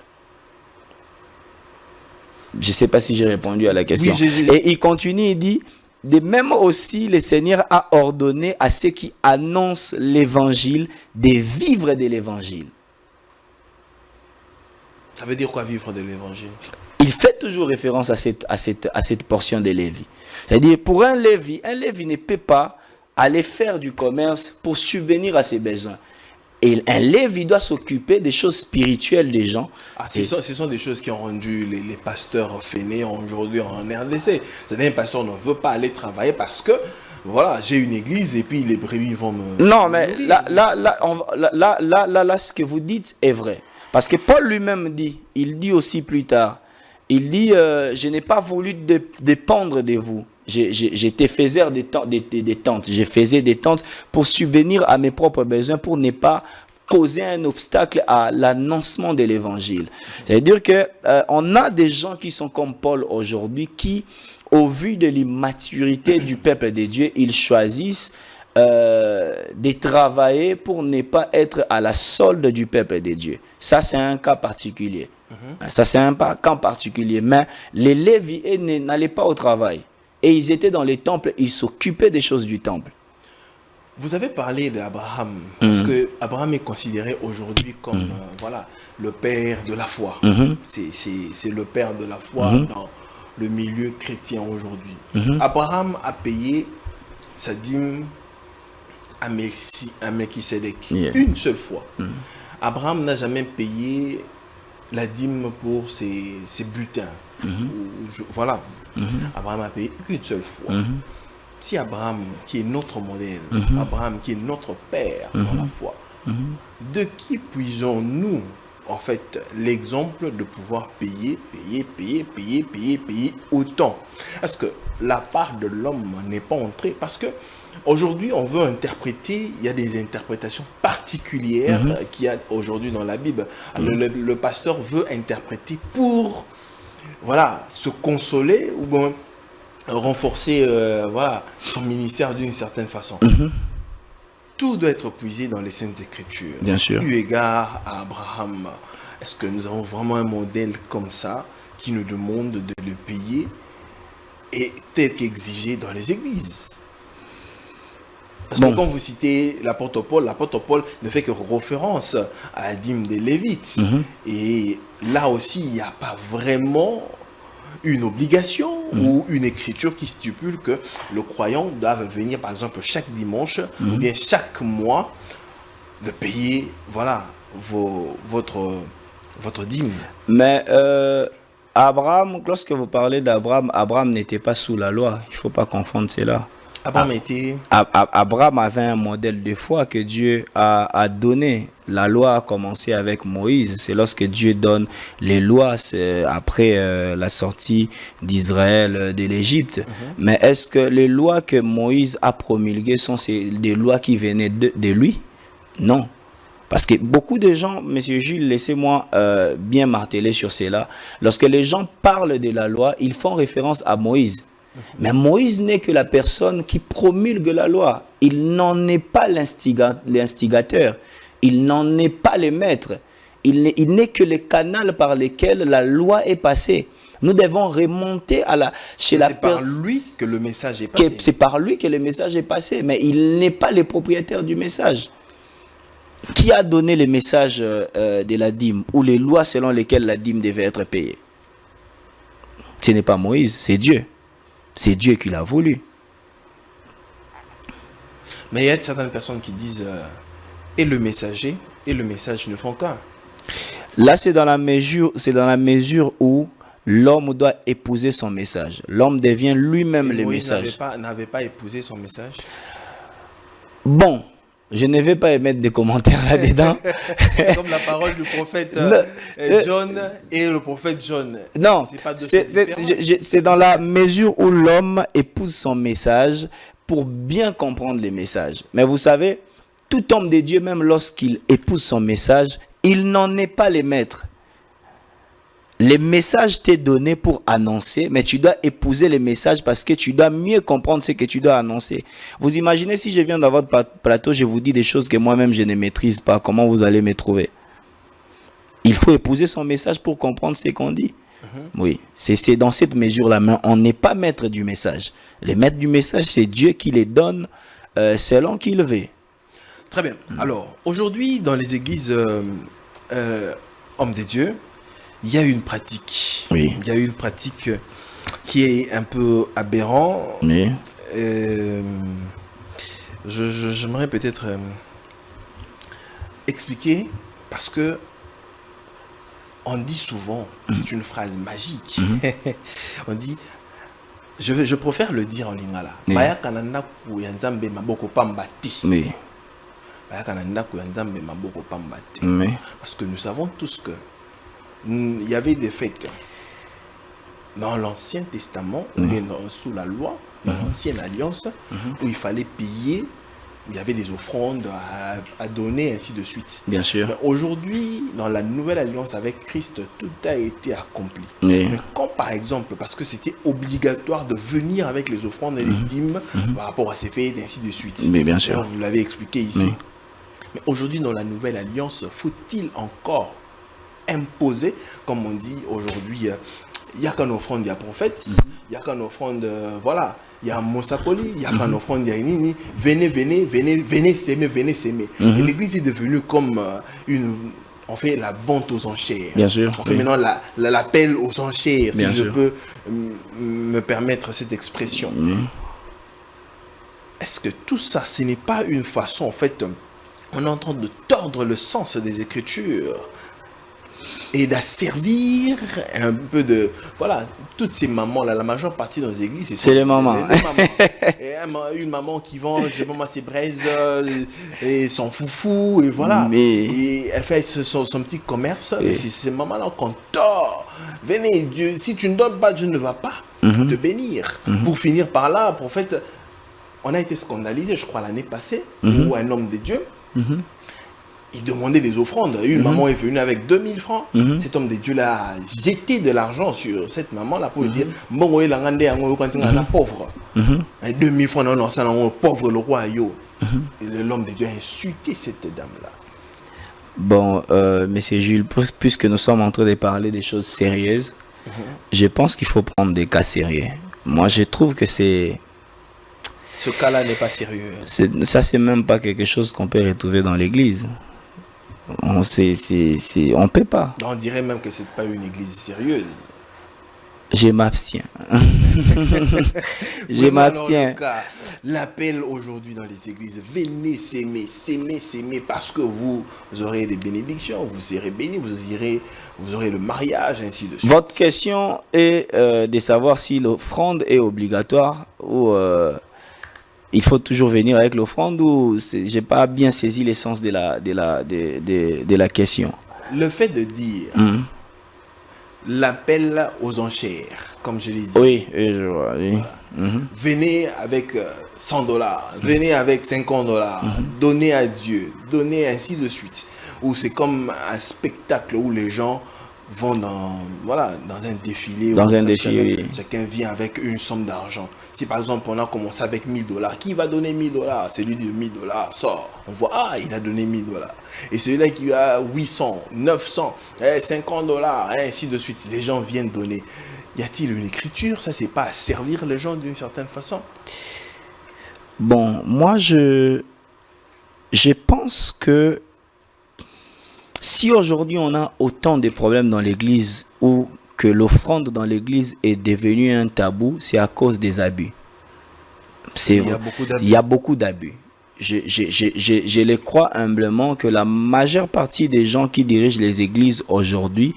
Je ne sais pas si j'ai répondu à la question. Oui, et il continue, il dit, de même aussi le Seigneur a ordonné à ceux qui annoncent l'évangile de vivre de l'évangile. Ça veut dire quoi, vivre de l'évangile? Il fait toujours référence à cette portion de Lévi. C'est-à-dire, pour un Lévi ne peut pas aller faire du commerce pour subvenir à ses besoins. Et un Lévi doit s'occuper des choses spirituelles des gens. Ce sont des choses qui ont rendu les pasteurs fainéants aujourd'hui en RDC. C'est-à-dire, un pasteur ne veut pas aller travailler parce que, voilà, j'ai une église et puis les brebis vont me... Non, mais là, ce que vous dites est vrai. Parce que Paul lui-même dit, il dit aussi plus tard, il dit, je n'ai pas voulu dépendre de vous. J'étais faiseur des tentes. Je faisais des tentes pour subvenir à mes propres besoins, pour ne pas causer un obstacle à l'annoncement de l'évangile. C'est-à-dire que on a des gens qui sont comme Paul aujourd'hui, qui, au vu de l'immaturité du peuple de Dieu, ils choisissent de travailler pour ne pas être à la solde du peuple de Dieu. Ça, c'est un cas particulier. Ça, c'est un cas particulier. Mais les Lévis n'allaient pas au travail. Et ils étaient dans les temples, ils s'occupaient des choses du temple. Vous avez parlé d'Abraham, parce que Abraham est considéré aujourd'hui comme le père de la foi. C'est le père de la foi dans le milieu chrétien aujourd'hui. Abraham a payé sa dîme à Melchisedec une seule fois. Abraham n'a jamais payé la dîme pour ses butins. Abraham a payé qu'une seule fois. Si Abraham, qui est notre modèle, Abraham, qui est notre père dans la foi, de qui puisons-nous, en fait, l'exemple de pouvoir payer autant? Est-ce que la part de l'homme n'est pas entrée? Parce que aujourd'hui, on veut interpréter, il y a des interprétations particulières qu'il y a aujourd'hui dans la Bible. Alors, le pasteur veut interpréter pour se consoler ou bien renforcer son ministère d'une certaine façon. Tout doit être puisé dans les Saintes Écritures. Bien sûr. Eu égard à Abraham, est-ce que nous avons vraiment un modèle comme ça qui nous demande de le payer et tel qu'exigé dans les églises? Parce que quand vous citez l'apôtre Paul ne fait que référence à la dîme des Lévites. Et là aussi, il n'y a pas vraiment une obligation ou une écriture qui stipule que le croyant doit venir, par exemple, chaque dimanche ou bien chaque mois, de payer votre dîme. Mais Abraham, lorsque vous parlez d'Abraham, Abraham n'était pas sous la loi. Il ne faut pas confondre cela. Abraham avait un modèle de foi que Dieu a donné. La loi a commencé avec Moïse. C'est lorsque Dieu donne les lois après la sortie d'Israël de l'Égypte. Mais est-ce que les lois que Moïse a promulguées sont des lois qui venaient de lui? Non. Parce que beaucoup de gens, Monsieur Jules, laissez-moi bien marteler sur cela. Lorsque les gens parlent de la loi, ils font référence à Moïse. Mais Moïse n'est que la personne qui promulgue la loi. Il n'en est pas l'instigateur. Il n'en est pas le maître. Il n'est que le canal par lequel la loi est passée. Nous devons remonter chez la personne. C'est par lui que le message est passé. C'est par lui que le message est passé. Mais il n'est pas le propriétaire du message. Qui a donné le message de la dîme ou les lois selon lesquelles la dîme devait être payée? Ce n'est pas Moïse, c'est Dieu. C'est Dieu qui l'a voulu. Mais il y a certaines personnes qui disent et le messager et le message ne font qu'un. Là, c'est dans la mesure où l'homme doit épouser son message. L'homme devient lui-même le message. N'avait pas épousé son message. Bon, je ne vais pas émettre des commentaires là-dedans. C'est comme la parole du prophète John et le prophète John. Non, c'est dans la mesure où l'homme épouse son message pour bien comprendre les messages. Mais vous savez, tout homme de Dieu, même lorsqu'il épouse son message, il n'en est pas le maître. Les messages t'est donné pour annoncer, mais tu dois épouser les messages parce que tu dois mieux comprendre ce que tu dois annoncer. Vous imaginez si je viens dans votre plateau, je vous dis des choses que moi-même je ne maîtrise pas, comment vous allez me trouver? Il faut épouser son message pour comprendre ce qu'on dit. Oui, c'est dans cette mesure-là, mais on n'est pas maître du message. Le maître du message, c'est Dieu qui les donne selon qu'il veut. Très bien. Alors, aujourd'hui, dans les églises hommes de Dieu, il y a une pratique. Oui. Il y a une pratique qui est un peu aberrante. Oui. J'aimerais peut-être expliquer parce que on dit souvent, c'est une phrase magique. On dit, je préfère le dire en lingala. Oui. Oui. Oui. Parce que nous savons tous que il y avait des fêtes dans l'Ancien Testament, ou bien sous la loi, dans l'Ancienne Alliance, où il fallait payer, il y avait des offrandes à donner, ainsi de suite. Bien sûr. Mais aujourd'hui, dans la Nouvelle Alliance avec Christ, tout a été accompli. Oui. Mais quand, par exemple, parce que c'était obligatoire de venir avec les offrandes et les dîmes par rapport à ces fêtes, ainsi de suite. Mais bien sûr. Alors, vous l'avez expliqué ici. Oui. Mais aujourd'hui, dans la Nouvelle Alliance, faut-il encore imposer, comme on dit aujourd'hui, il n'y a qu'une offrande, il y a prophète, il n'y a qu'une offrande, voilà, il y a Monsakoli, il n'y a qu'une offrande, il y a Nini, venez s'aimer, venez s'aimer. Et l'église est devenue comme on fait la vente aux enchères. Bien sûr. On fait maintenant l'appel aux enchères, Bien si sûr. je peux me permettre cette expression. Est-ce que tout ça, ce n'est pas une façon, en fait, on est en train de tordre le sens des Écritures et d'asservir un peu de... Voilà, toutes ces mamans-là, la majeure partie dans les églises, c'est les mamans. Et une maman qui vend, je sais pas moi, ses braises et son foufou, et voilà. Et elle fait son petit commerce, mais c'est ces mamans-là qu'on tord. Venez, Dieu, si tu ne donnes pas, Dieu ne va pas te bénir. Pour finir par là, prophète, on a été scandalisé, je crois, l'année passée, où un homme de Dieu, il demandait des offrandes. Une maman est venue avec 2000 francs. Cet homme de Dieu l'a jeté de l'argent sur cette maman-là pour lui dire bon, il a pauvre. 2000 francs, non, ça, pauvre le roi. Et l'homme de Dieu a insulté cette dame-là. Bon, monsieur Jules, puisque nous sommes en train de parler des choses sérieuses, je pense qu'il faut prendre des cas sérieux. Moi, je trouve que c'est... Ce cas-là n'est pas sérieux. Ça, c'est même pas quelque chose qu'on peut retrouver dans l'église. On ne peut pas. On dirait même que ce n'est pas une église sérieuse. Je m'abstiens. Je m'abstiens. L'appel aujourd'hui dans les églises, venez s'aimer, s'aimer, parce que vous aurez des bénédictions, vous serez bénis, vous aurez le mariage, ainsi de suite. Votre question est de savoir si l'offrande est obligatoire ou il faut toujours venir avec l'offrande ou j'ai pas bien saisi l'essence de la question. Le fait de dire l'appel aux enchères, comme je l'ai dit. Oui, je vois. Oui. Venez avec $100, venez avec $50, donnez à Dieu, donnez ainsi de suite. Ou c'est comme un spectacle où les gens vont dans un défilé. Dans un défilé, oui. Chacun vient avec une somme d'argent. Si par exemple on a commencé avec $1000, qui va donner $1000? Celui de $1000 sort. On voit, il a donné $1000. Et celui-là qui a 800, 900, $50, ainsi de suite. Les gens viennent donner. Y a-t-il une écriture? Ça, c'est pas à servir les gens d'une certaine façon? Bon, moi, je pense que si aujourd'hui on a autant de problèmes dans l'église ou que l'offrande dans l'église est devenue un tabou, c'est à cause des abus. Il y a beaucoup d'abus. Je les crois humblement que la majeure partie des gens qui dirigent les églises aujourd'hui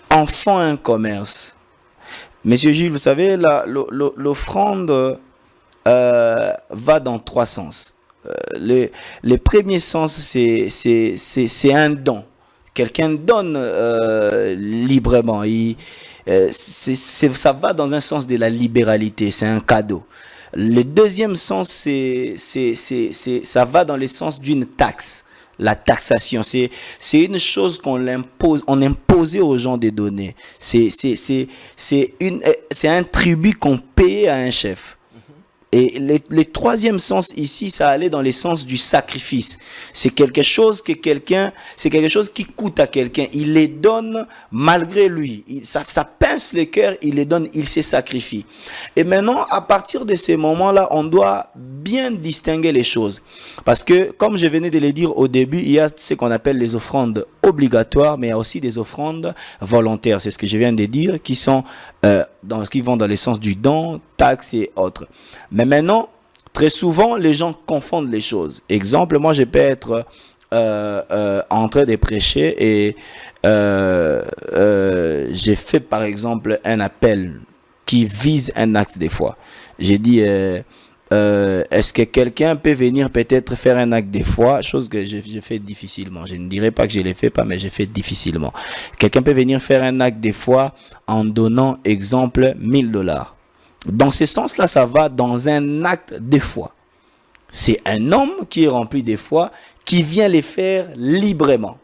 en font un commerce. Monsieur Gilles, vous savez, l'offrande va dans trois sens. Les premiers sens, c'est un don. Quelqu'un donne librement. Ça va dans un sens de la libéralité, c'est un cadeau. Le deuxième sens, ça va dans le sens d'une taxe. La taxation, c'est une chose qu'on impose, on imposait aux gens de donner. C'est un tribut qu'on payait à un chef. Et le troisième sens ici, ça allait dans le sens du sacrifice. C'est quelque chose qui coûte à quelqu'un. Il les donne malgré lui. Ça pince le cœur, il les donne, il se sacrifie. Et maintenant, à partir de ces moments-là, on doit bien distinguer les choses. Parce que, comme je venais de le dire au début, il y a ce qu'on appelle les offrandes obligatoires, mais il y a aussi des offrandes volontaires. C'est ce que je viens de dire, qui vont dans le sens du don, taxe et autres. Mais maintenant, très souvent, les gens confondent les choses. Exemple, moi, je peux être en train de prêcher et j'ai fait, par exemple, un appel qui vise un acte de foi. J'ai dit, est-ce que quelqu'un peut venir peut-être faire un acte de foi? Chose que j'ai fait difficilement. Je ne dirais pas que je ne l'ai fait pas, mais j'ai fait difficilement. Quelqu'un peut venir faire un acte de foi en donnant, exemple, $1000. Dans ce sens-là, ça va dans un acte de foi. C'est un homme qui est rempli de foi, qui vient les faire librement.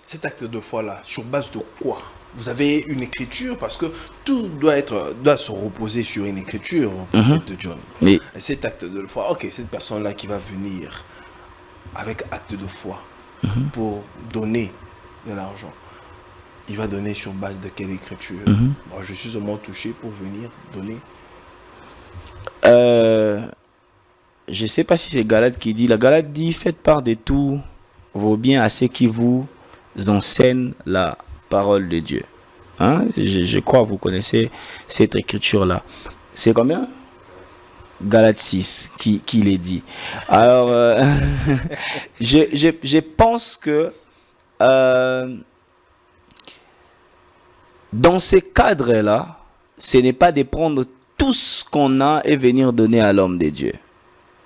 Cet acte de foi-là, sur base de quoi? Vous avez une écriture, parce que tout doit se reposer sur une écriture, de John. Oui. Et cet acte de foi, ok, cette personne-là qui va venir avec acte de foi pour donner de l'argent, il va donner sur base de quelle écriture? Moi, je suis seulement touché pour venir donner. Je ne sais pas si c'est Galate qui dit. La Galate dit, faites part de tous vos biens à ceux qui vous enseignent la parole de Dieu. Hein? Je crois que vous connaissez cette écriture-là. C'est combien? Galates 6 qui l'est dit. Alors, je pense que dans ces cadres-là, ce n'est pas de prendre tout ce qu'on a et venir donner à l'homme de Dieu.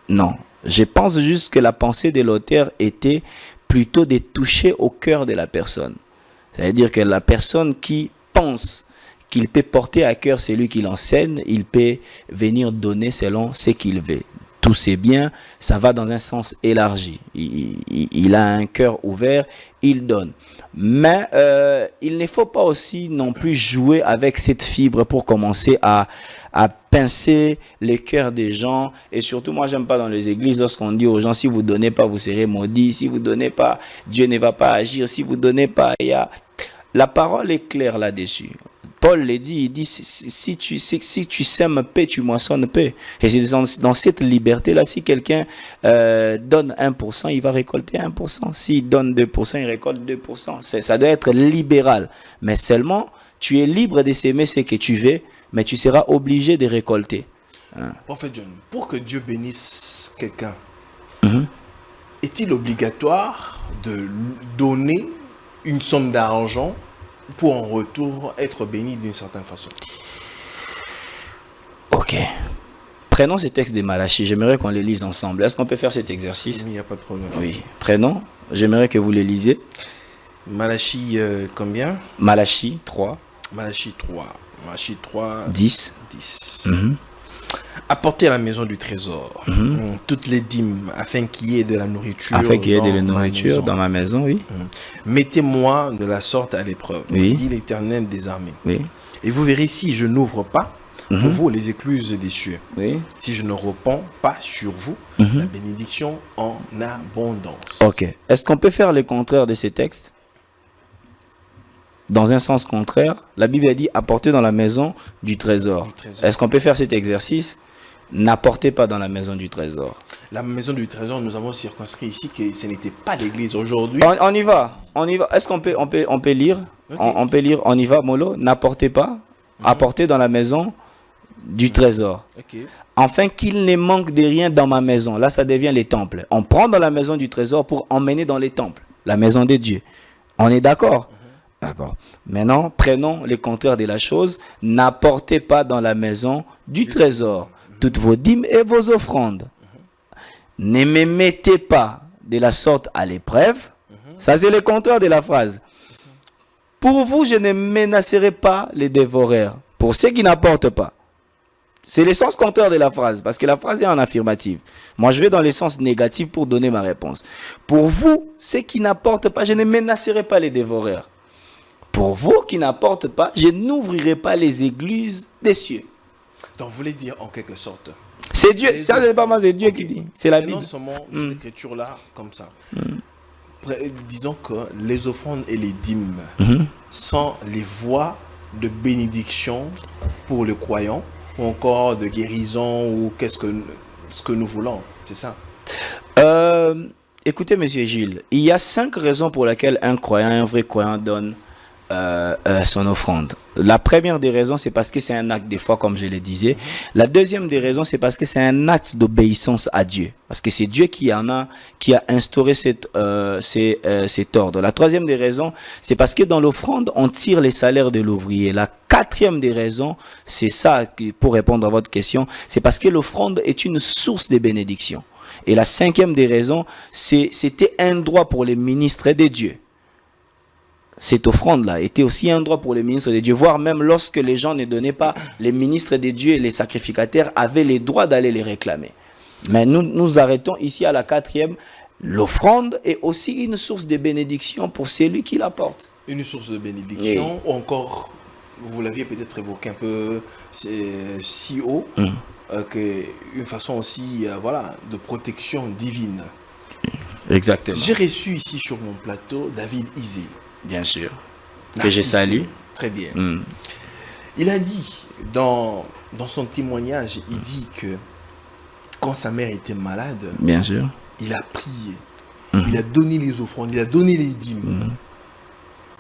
Non. Je pense juste que la pensée de l'auteur était plutôt de toucher au cœur de la personne. C'est-à-dire que la personne qui pense qu'il peut porter à cœur celui qui l'enseigne, il peut venir donner selon ce qu'il veut. Tous ses biens, ça va dans un sens élargi. Il a un cœur ouvert, il donne. Mais il ne faut pas aussi non plus jouer avec cette fibre pour commencer à pincer les cœurs des gens. Et surtout, moi, j'aime pas dans les églises lorsqu'on dit aux gens, si vous donnez pas, vous serez maudits. Si vous donnez pas, Dieu ne va pas agir. Si vous donnez pas, la parole est claire là-dessus. Paul le dit, il dit, si tu sèmes paix, tu moissonnes paix. Et c'est dans cette liberté-là, si quelqu'un donne 1%, il va récolter 1%. S'il donne 2%, il récolte 2%. Ça doit être libéral. Mais seulement, tu es libre de s'aimer ce que tu veux, mais tu seras obligé de récolter. Prophète John, pour que Dieu bénisse quelqu'un, est-il obligatoire de donner une somme d'argent pour en retour être béni d'une certaine façon. Ok. Prenons ces textes de Malachie. J'aimerais qu'on les lise ensemble. Est-ce qu'on peut faire cet exercice? Il n'y a pas de problème. Oui. Prenons. J'aimerais que vous les lisiez. Malachie combien? Malachie 3. Malachie 3. Malachie 3. 10. 10. Apportez à la maison du trésor toutes les dîmes afin qu'il y ait de la nourriture. Afin qu'il y ait de la nourriture dans ma maison, oui. Mettez-moi de la sorte à l'épreuve, Oui. dit l'Éternel des armées. Oui. Et vous verrez si je n'ouvre pas pour vous les écluses des cieux. Oui. Si je ne répands pas sur vous la bénédiction en abondance. Ok. Est-ce qu'on peut faire le contraire de ces textes? Dans un sens contraire, la Bible a dit apportez dans la maison du trésor. Est-ce qu'on peut faire cet exercice? N'apportez pas dans la maison du trésor. La maison du trésor, nous avons circonscrit ici que ce n'était pas l'église aujourd'hui. On y va. On y va. Est-ce qu'on peut lire? Ok. On peut lire. On y va, Molo. N'apportez pas. Apportez dans la maison du trésor. Ok. Afin qu'il ne manque de rien dans ma maison. Là, ça devient les temples. On prend dans la maison du trésor pour emmener dans les temples. La maison de Dieu. On est d'accord? D'accord. Maintenant, prenons les contraires de la chose. N'apportez pas dans la maison du trésor toutes vos dîmes et vos offrandes. Ne me mettez pas de la sorte à l'épreuve. Ça, c'est le contraire de la phrase. Pour vous, je ne menacerai pas les dévoreurs. Pour ceux qui n'apportent pas. C'est le sens contraire de la phrase, parce que la phrase est en affirmative. Moi, je vais dans le sens négatif pour donner ma réponse. Pour vous, ceux qui n'apportent pas, je ne menacerai pas les dévoreurs. Pour vous qui n'apportent pas, je n'ouvrirai pas les églises des cieux. Donc, vous voulez dire en quelque sorte. C'est Dieu, ça c'est pas moi, c'est Dieu qui dit. C'est la Bible. Non seulement cette écriture-là, comme ça. Disons que les offrandes et les dîmes sont les voies de bénédiction pour le croyant, ou encore de guérison, ou ce que nous voulons. C'est ça. Écoutez, monsieur Gilles, il y a 5 raisons pour lesquelles un croyant, un vrai croyant donne son offrande. La première des raisons, c'est parce que c'est un acte de foi, comme je le disais. La deuxième des raisons, c'est parce que c'est un acte d'obéissance à Dieu. Parce que c'est Dieu qui a instauré cet ordre. La troisième des raisons, c'est parce que dans l'offrande, on tire les salaires de l'ouvrier. La quatrième des raisons, c'est ça, pour répondre à votre question, c'est parce que l'offrande est une source de bénédiction. Et la cinquième des raisons, c'était un droit pour les ministres de Dieu. Cette offrande-là était aussi un droit pour les ministres de Dieu, voire même lorsque les gens ne donnaient pas, les ministres de Dieu et les sacrificataires avaient les droits d'aller les réclamer. Mais nous arrêtons ici à la quatrième. L'offrande est aussi une source de bénédiction pour celui qui l'apporte. Une source de bénédiction, ou encore, vous l'aviez peut-être évoqué un peu si haut, une façon aussi de protection divine. Exactement. J'ai reçu ici sur mon plateau David Izé. Bien sûr. Que je salue. Très bien. Il a dit, dans son témoignage, il dit que quand sa mère était malade, bien sûr, il a prié. Il a donné les offrandes, il a donné les dîmes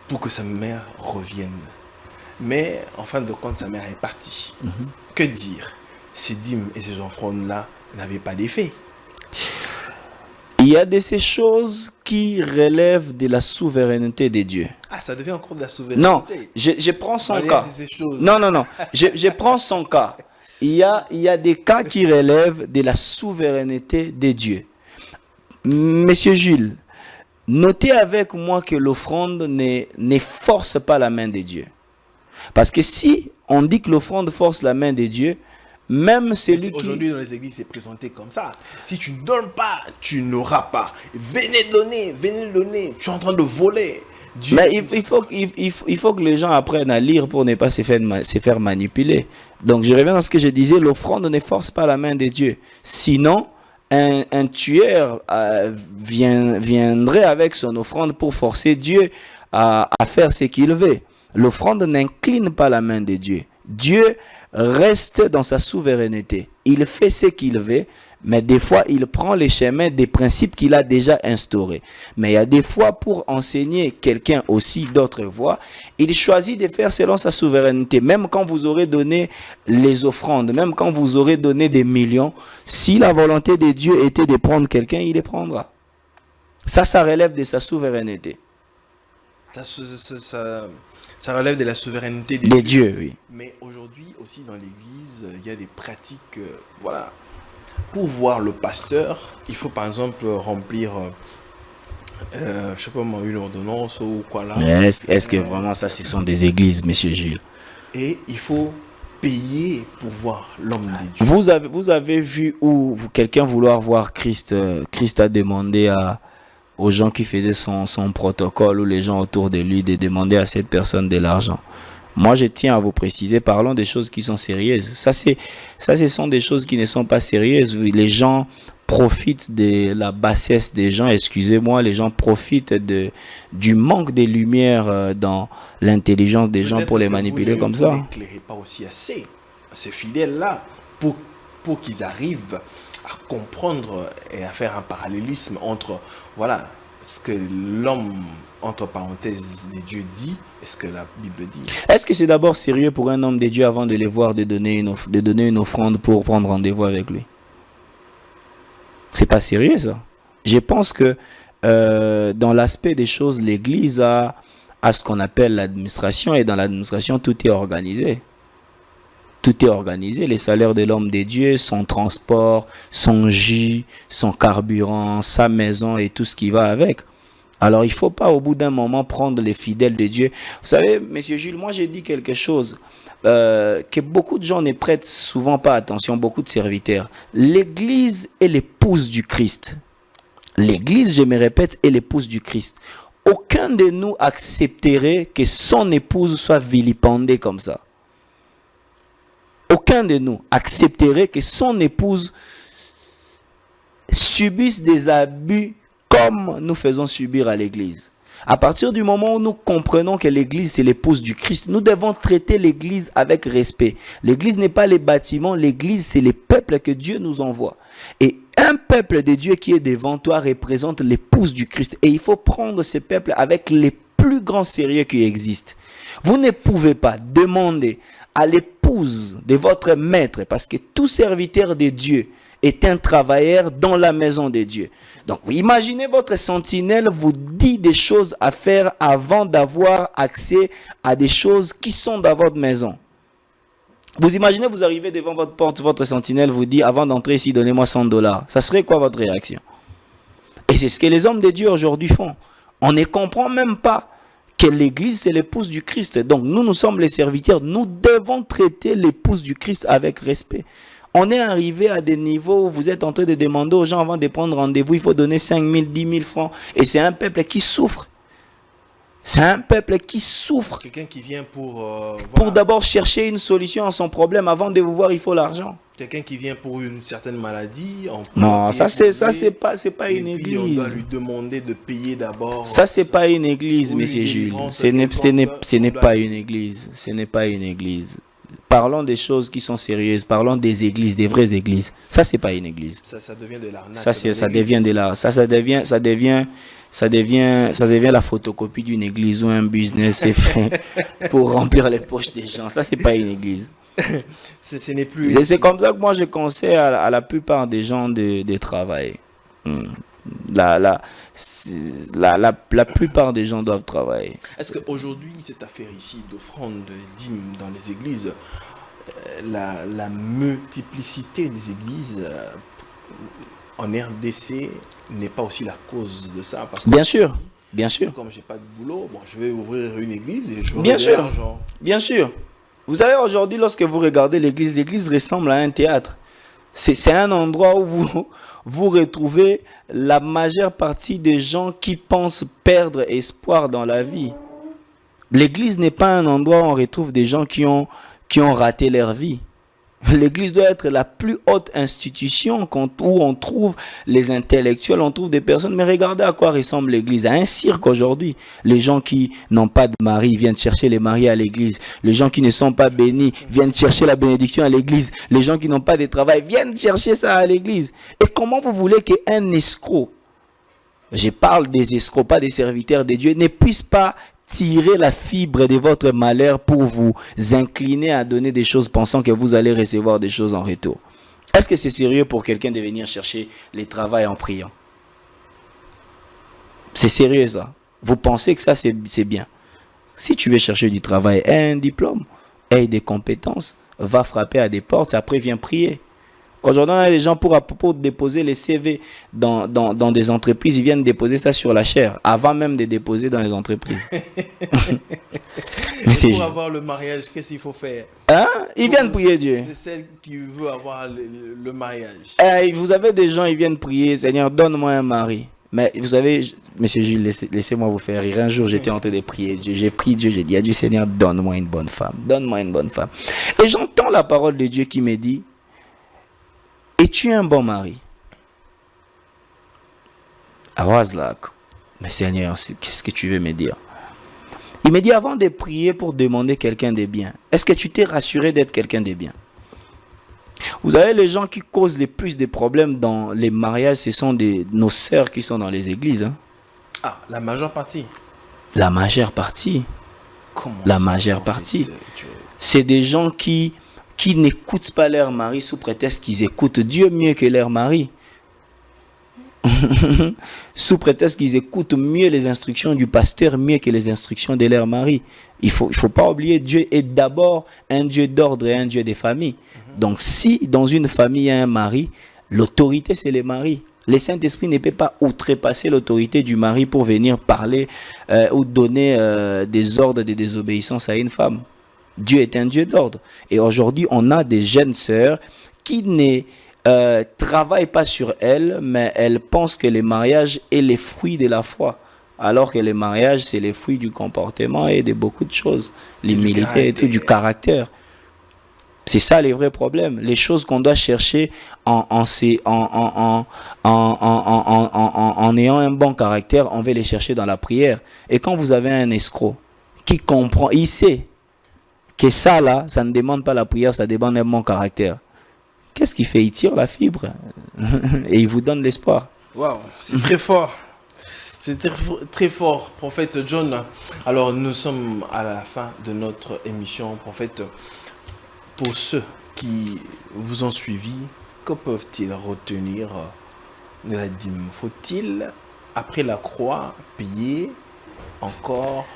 pour que sa mère revienne. Mais en fin de compte, sa mère est partie. Que dire? Ces dîmes et ces offrandes-là n'avaient pas d'effet. Il y a de ces choses qui relèvent de la souveraineté de Dieu. Ah, ça devient encore de la souveraineté. Non, je prends son cas. Non. Je prends son cas. Il y a des cas qui relèvent de la souveraineté de Dieu. Monsieur Jules, notez avec moi que l'offrande ne force pas la main de Dieu. Parce que si on dit que l'offrande force la main de Dieu, même celui qui... Aujourd'hui, dans les églises, c'est présenté comme ça. Si tu ne donnes pas, tu n'auras pas. Venez donner. Tu es en train de voler. Dieu... Mais il faut que les gens apprennent à lire pour ne pas se faire manipuler. Donc, je reviens dans ce que je disais. L'offrande ne force pas la main de Dieu. Sinon, un tueur viendrait avec son offrande pour forcer Dieu à faire ce qu'il veut. L'offrande n'incline pas la main de Dieu. Dieu reste dans sa souveraineté. Il fait ce qu'il veut, mais des fois, il prend les chemins des principes qu'il a déjà instaurés. Mais il y a des fois, pour enseigner quelqu'un aussi d'autres voies, il choisit de faire selon sa souveraineté. Même quand vous aurez donné les offrandes, même quand vous aurez donné des millions, si la volonté de Dieu était de prendre quelqu'un, il les prendra. Ça relève de sa souveraineté. Ça relève de la souveraineté des dieux, oui. Mais aujourd'hui aussi dans l'église, il y a des pratiques, voilà. Pour voir le pasteur, il faut par exemple remplir, je sais pas moi, une ordonnance ou quoi là. Est-ce que vraiment ça, ce sont des églises, monsieur Gilles? Et il faut payer pour voir l'homme des dieux. Vous avez vu où quelqu'un vouloir voir Christ, Christ a demandé aux gens qui faisaient son protocole ou les gens autour de lui de demander à cette personne de l'argent. Moi, je tiens à vous préciser, parlons des choses qui sont sérieuses. Ça, ce sont des choses qui ne sont pas sérieuses. Les gens profitent de la bassesse des gens, excusez-moi, les gens profitent du manque de lumière dans l'intelligence des gens pour les manipuler comme ça. Vous n'éclairez pas aussi assez ces fidèles-là pour qu'ils arrivent à comprendre et à faire un parallélisme entre, voilà, ce que l'homme, entre parenthèses, des dieux dit et ce que la Bible dit. Est-ce que c'est d'abord sérieux pour un homme de Dieu avant de les voir de donner une offrande pour prendre rendez-vous avec lui? C'est pas sérieux ça. Je pense que dans l'aspect des choses, l'Église a ce qu'on appelle l'administration, et dans l'administration, tout est organisé. Tout est organisé, les salaires de l'homme des dieux, son transport, son gîte, son carburant, sa maison et tout ce qui va avec. Alors il ne faut pas au bout d'un moment prendre les fidèles de Dieu. Vous savez, monsieur Jules, moi j'ai dit quelque chose que beaucoup de gens ne prêtent souvent pas attention, beaucoup de serviteurs. L'Église est l'épouse du Christ. L'Église, je me répète, est l'épouse du Christ. Aucun de nous accepterait que son épouse soit vilipendée comme ça. Aucun de nous accepterait que son épouse subisse des abus comme nous faisons subir à l'Église. À partir du moment où nous comprenons que l'Église c'est l'épouse du Christ, nous devons traiter l'Église avec respect. L'Église n'est pas les bâtiments, l'Église c'est les peuples que Dieu nous envoie. Et un peuple de Dieu qui est devant toi représente l'épouse du Christ. Et il faut prendre ce peuple avec les plus grands sérieux qui existent. Vous ne pouvez pas demander à l'épouse de votre maître, parce que tout serviteur de Dieu est un travailleur dans la maison de Dieu. Donc, imaginez votre sentinelle vous dit des choses à faire avant d'avoir accès à des choses qui sont dans votre maison. Vous imaginez, vous arrivez devant votre porte, votre sentinelle vous dit, avant d'entrer ici, donnez-moi $100. Ça serait quoi votre réaction? Et c'est ce que les hommes de Dieu aujourd'hui font. On ne comprend même pas que l'Église, c'est l'épouse du Christ. Donc, nous sommes les serviteurs. Nous devons traiter l'épouse du Christ avec respect. On est arrivé à des niveaux où vous êtes en train de demander aux gens avant de prendre rendez-vous, il faut donner 5 000, 10 000 francs. Et c'est un peuple qui souffre. C'est un peuple qui souffre. Quelqu'un qui vient pour d'abord chercher une solution à son problème. Avant de vous voir, il faut l'argent. Quelqu'un qui vient pour une certaine maladie. Non, ça c'est pas une église. On doit lui demander de payer d'abord. Ça c'est pas une église, monsieur Jules. Ce n'est pas une église. Ce n'est pas une église. Parlons des choses qui sont sérieuses. Parlons des églises, des vraies églises. Ça c'est pas une église. Ça devient de l'arnaque. Ça devient de l'arnaque. Ça devient la photocopie d'une église ou un business fait pour remplir les poches des gens. Ça c'est pas une église. Ce n'est plus. C'est comme ça que moi je conseille à la plupart des gens de travailler. La plupart des gens doivent travailler. Est-ce qu'aujourd'hui, cette affaire ici d'offrande, de dîmes dans les églises, la multiplicité des églises en RDC n'est pas aussi la cause de ça? Parce que bien sûr, bien sûr. Comme j'ai pas de boulot, bon, je vais ouvrir une église et je bien sûr, bien sûr. Vous savez, aujourd'hui, lorsque vous regardez l'église, l'église ressemble à un théâtre. C'est un endroit où vous retrouvez la majeure partie des gens qui pensent perdre espoir dans la vie. L'église n'est pas un endroit où on retrouve des gens qui ont raté leur vie. L'église doit être la plus haute institution où on trouve les intellectuels, on trouve des personnes. Mais regardez à quoi ressemble l'église. À un cirque aujourd'hui. Les gens qui n'ont pas de mari viennent chercher les maris à l'église. Les gens qui ne sont pas bénis viennent chercher la bénédiction à l'église. Les gens qui n'ont pas de travail viennent chercher ça à l'église. Et comment vous voulez qu'un escroc, je parle des escrocs, pas des serviteurs de Dieu, ne puisse pas tirer la fibre de votre malheur pour vous incliner à donner des choses pensant que vous allez recevoir des choses en retour? Est-ce que c'est sérieux pour quelqu'un de venir chercher les travails en priant? C'est sérieux ça? Vous pensez que ça, c'est bien. Si tu veux chercher du travail, aie un diplôme, aie des compétences, va frapper à des portes, après viens prier. Aujourd'hui, les gens pour déposer les CV dans des entreprises, ils viennent déposer ça sur la chaire, avant même de déposer dans les entreprises. Mais pour avoir le mariage, qu'est-ce qu'il faut faire? Hein? Ils viennent prier Dieu. Celle qui veut avoir le mariage. Vous avez des gens, ils viennent prier, Seigneur, donne-moi un mari. Mais vous savez, Monsieur Gilles, laissez-moi vous faire rire. Un jour, j'étais en train de prier Dieu. J'ai prié Dieu, j'ai dit à Dieu, Seigneur, donne-moi une bonne femme. Donne-moi une bonne femme. Et j'entends la parole de Dieu qui me dit, es-tu un bon mari? I was like, mais Seigneur, qu'est-ce que tu veux me dire? Il me dit, avant de prier pour demander quelqu'un de bien, est-ce que tu t'es rassuré d'être quelqu'un de bien? Vous avez les gens qui causent les plus de problèmes dans les mariages, ce sont nos sœurs qui sont dans les églises. Hein. Ah, la majeure partie. La majeure partie. Comment la ça, majeure partie. C'est des gens qui n'écoutent pas leur mari sous prétexte qu'ils écoutent Dieu mieux que leur mari. Sous prétexte qu'ils écoutent mieux les instructions du pasteur mieux que les instructions de leur mari. Il faut pas oublier, Dieu est d'abord un Dieu d'ordre et un Dieu des familles. Donc si dans une famille il y a un mari, l'autorité c'est le mari. Le Saint-Esprit ne peut pas outrepasser l'autorité du mari pour venir parler ou donner des ordres de désobéissance à une femme. Dieu est un Dieu d'ordre. Et aujourd'hui, on a des jeunes sœurs qui ne travaillent pas sur elles, mais elles pensent que le mariage est les fruits de la foi. Alors que le mariage, c'est les fruits du comportement et de beaucoup de choses. L'humilité et tout, du caractère. C'est ça les vrais problèmes. Les choses qu'on doit chercher en ayant un bon caractère, on va les chercher dans la prière. Et quand vous avez un escroc qui comprend, il sait que ça là, ça ne demande pas la prière, ça demande un bon caractère. Qu'est-ce qu'il fait? Il tire la fibre et il vous donne l'espoir. Waouh, c'est très fort. C'est très fort, prophète John. Alors, nous sommes à la fin de notre émission, prophète. Pour ceux qui vous ont suivi, que peuvent-ils retenir de la dîme? Faut-il, après la croix, payer encore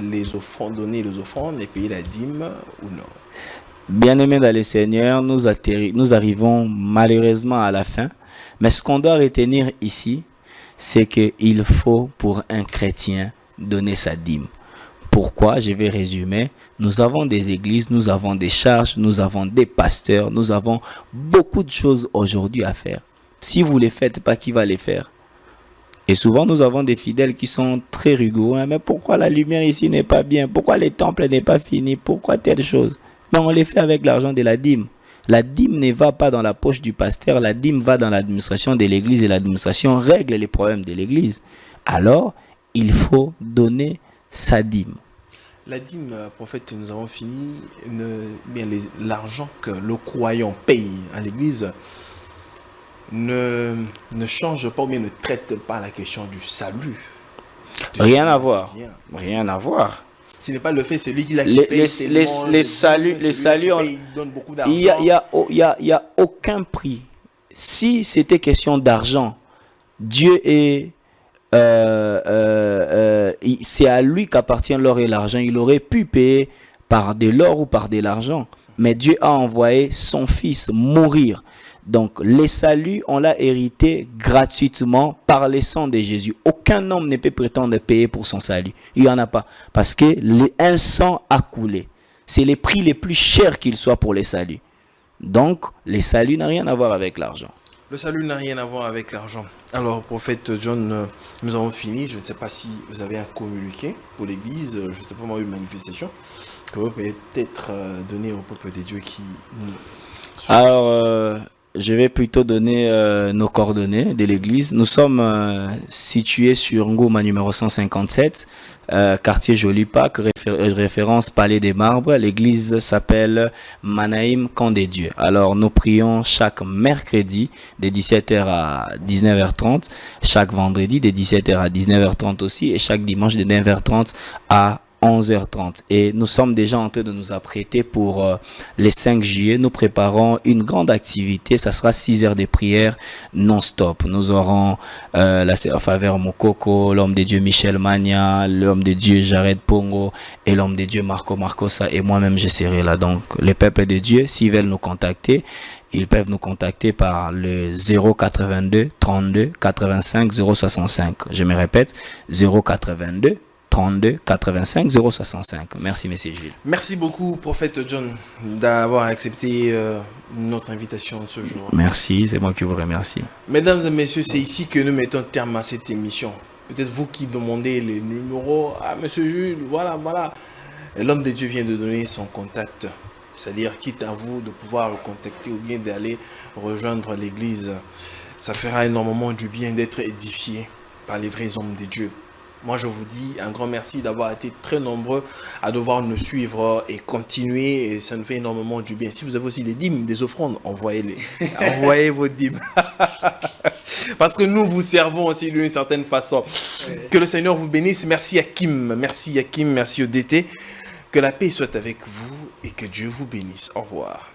les offrandes, donner les offrandes et payer la dîme ou non? Bien-aimés dans le Seigneur, nous arrivons malheureusement à la fin. Mais ce qu'on doit retenir ici, c'est qu'il faut pour un chrétien donner sa dîme. Pourquoi? Je vais résumer. Nous avons des églises, nous avons des charges, nous avons des pasteurs, nous avons beaucoup de choses aujourd'hui à faire. Si vous ne les faites pas, qui va les faire? Et souvent, nous avons des fidèles qui sont très rigoureux. Mais pourquoi la lumière ici n'est pas bien? Pourquoi les temples n'est pas fini? Pourquoi telle chose? Mais on les fait avec l'argent de la dîme. La dîme ne va pas dans la poche du pasteur, la dîme va dans l'administration de l'église et l'administration règle les problèmes de l'église. Alors, il faut donner sa dîme. La dîme, prophète, nous avons fini. L'argent que le croyant paye à l'église ne change pas ou bien ne traite pas la question du salut. Rien à voir. Rien à voir. Ce n'est pas le fait, c'est lui qui l'a payé. Les saluts, il donne beaucoup d'argent. Il y a aucun prix. Si c'était question d'argent, Dieu est... c'est à lui qu'appartient l'or et l'argent. Il aurait pu payer par de l'or ou par de l'argent, mais Dieu a envoyé son fils mourir. Donc les saluts, on l'a hérité gratuitement par le sang de Jésus. Aucun homme ne peut prétendre payer pour son salut. Il n'y en a pas, parce que un sang a coulé. C'est les prix les plus chers qu'il soit pour les saluts. Donc les saluts n'ont rien à voir avec l'argent. Le salut n'a rien à voir avec l'argent. Alors, prophète John, nous avons fini. Je ne sais pas si vous avez un communiqué pour l'église. Je ne sais pas, moi, une manifestation que vous pouvez peut-être donner au peuple des dieux qui nous suivent. Alors, je vais plutôt donner nos coordonnées de l'église. Nous sommes situés sur Ngoma numéro 157, quartier Joli Parc, référence Palais des Marbres. L'église s'appelle Manaïm Camp des Dieux. Alors nous prions chaque mercredi de 17h à 19h30, chaque vendredi de 17h à 19h30 aussi, et chaque dimanche de 9h30 à 11h30. Et nous sommes déjà en train de nous apprêter pour les 5 juillet. Nous préparons une grande activité. Ça sera 6 heures de prière non-stop. Nous aurons la sœur Faveur Mokoko, l'homme de Dieu Michel Magna, l'homme de Dieu Jared Pongo et l'homme de Dieu Marco Marcosa. Et moi-même, je serai là. Donc, les peuples de Dieu, s'ils veulent nous contacter, ils peuvent nous contacter par le 082 32 85 065. Je me répète, 082 32 85 065. Merci, Monsieur Gilles. Merci beaucoup, prophète John, d'avoir accepté notre invitation ce jour. Merci, c'est moi qui vous remercie. Mesdames et messieurs, c'est ici que nous mettons terme à cette émission. Peut-être vous qui demandez les numéros. Ah, Monsieur Jules, voilà. L'homme de Dieu vient de donner son contact. C'est-à-dire, quitte à vous de pouvoir le contacter ou bien d'aller rejoindre l'église. Ça fera énormément du bien d'être édifié par les vrais hommes de Dieu. Moi, je vous dis un grand merci d'avoir été très nombreux à devoir nous suivre et continuer. Et ça nous fait énormément du bien. Si vous avez aussi des dîmes, des offrandes, envoyez-les. Envoyez vos dîmes. Parce que nous vous servons aussi d'une certaine façon. Que le Seigneur vous bénisse. Merci Hakim. Merci Hakim. Merci ODT. Que la paix soit avec vous et que Dieu vous bénisse. Au revoir.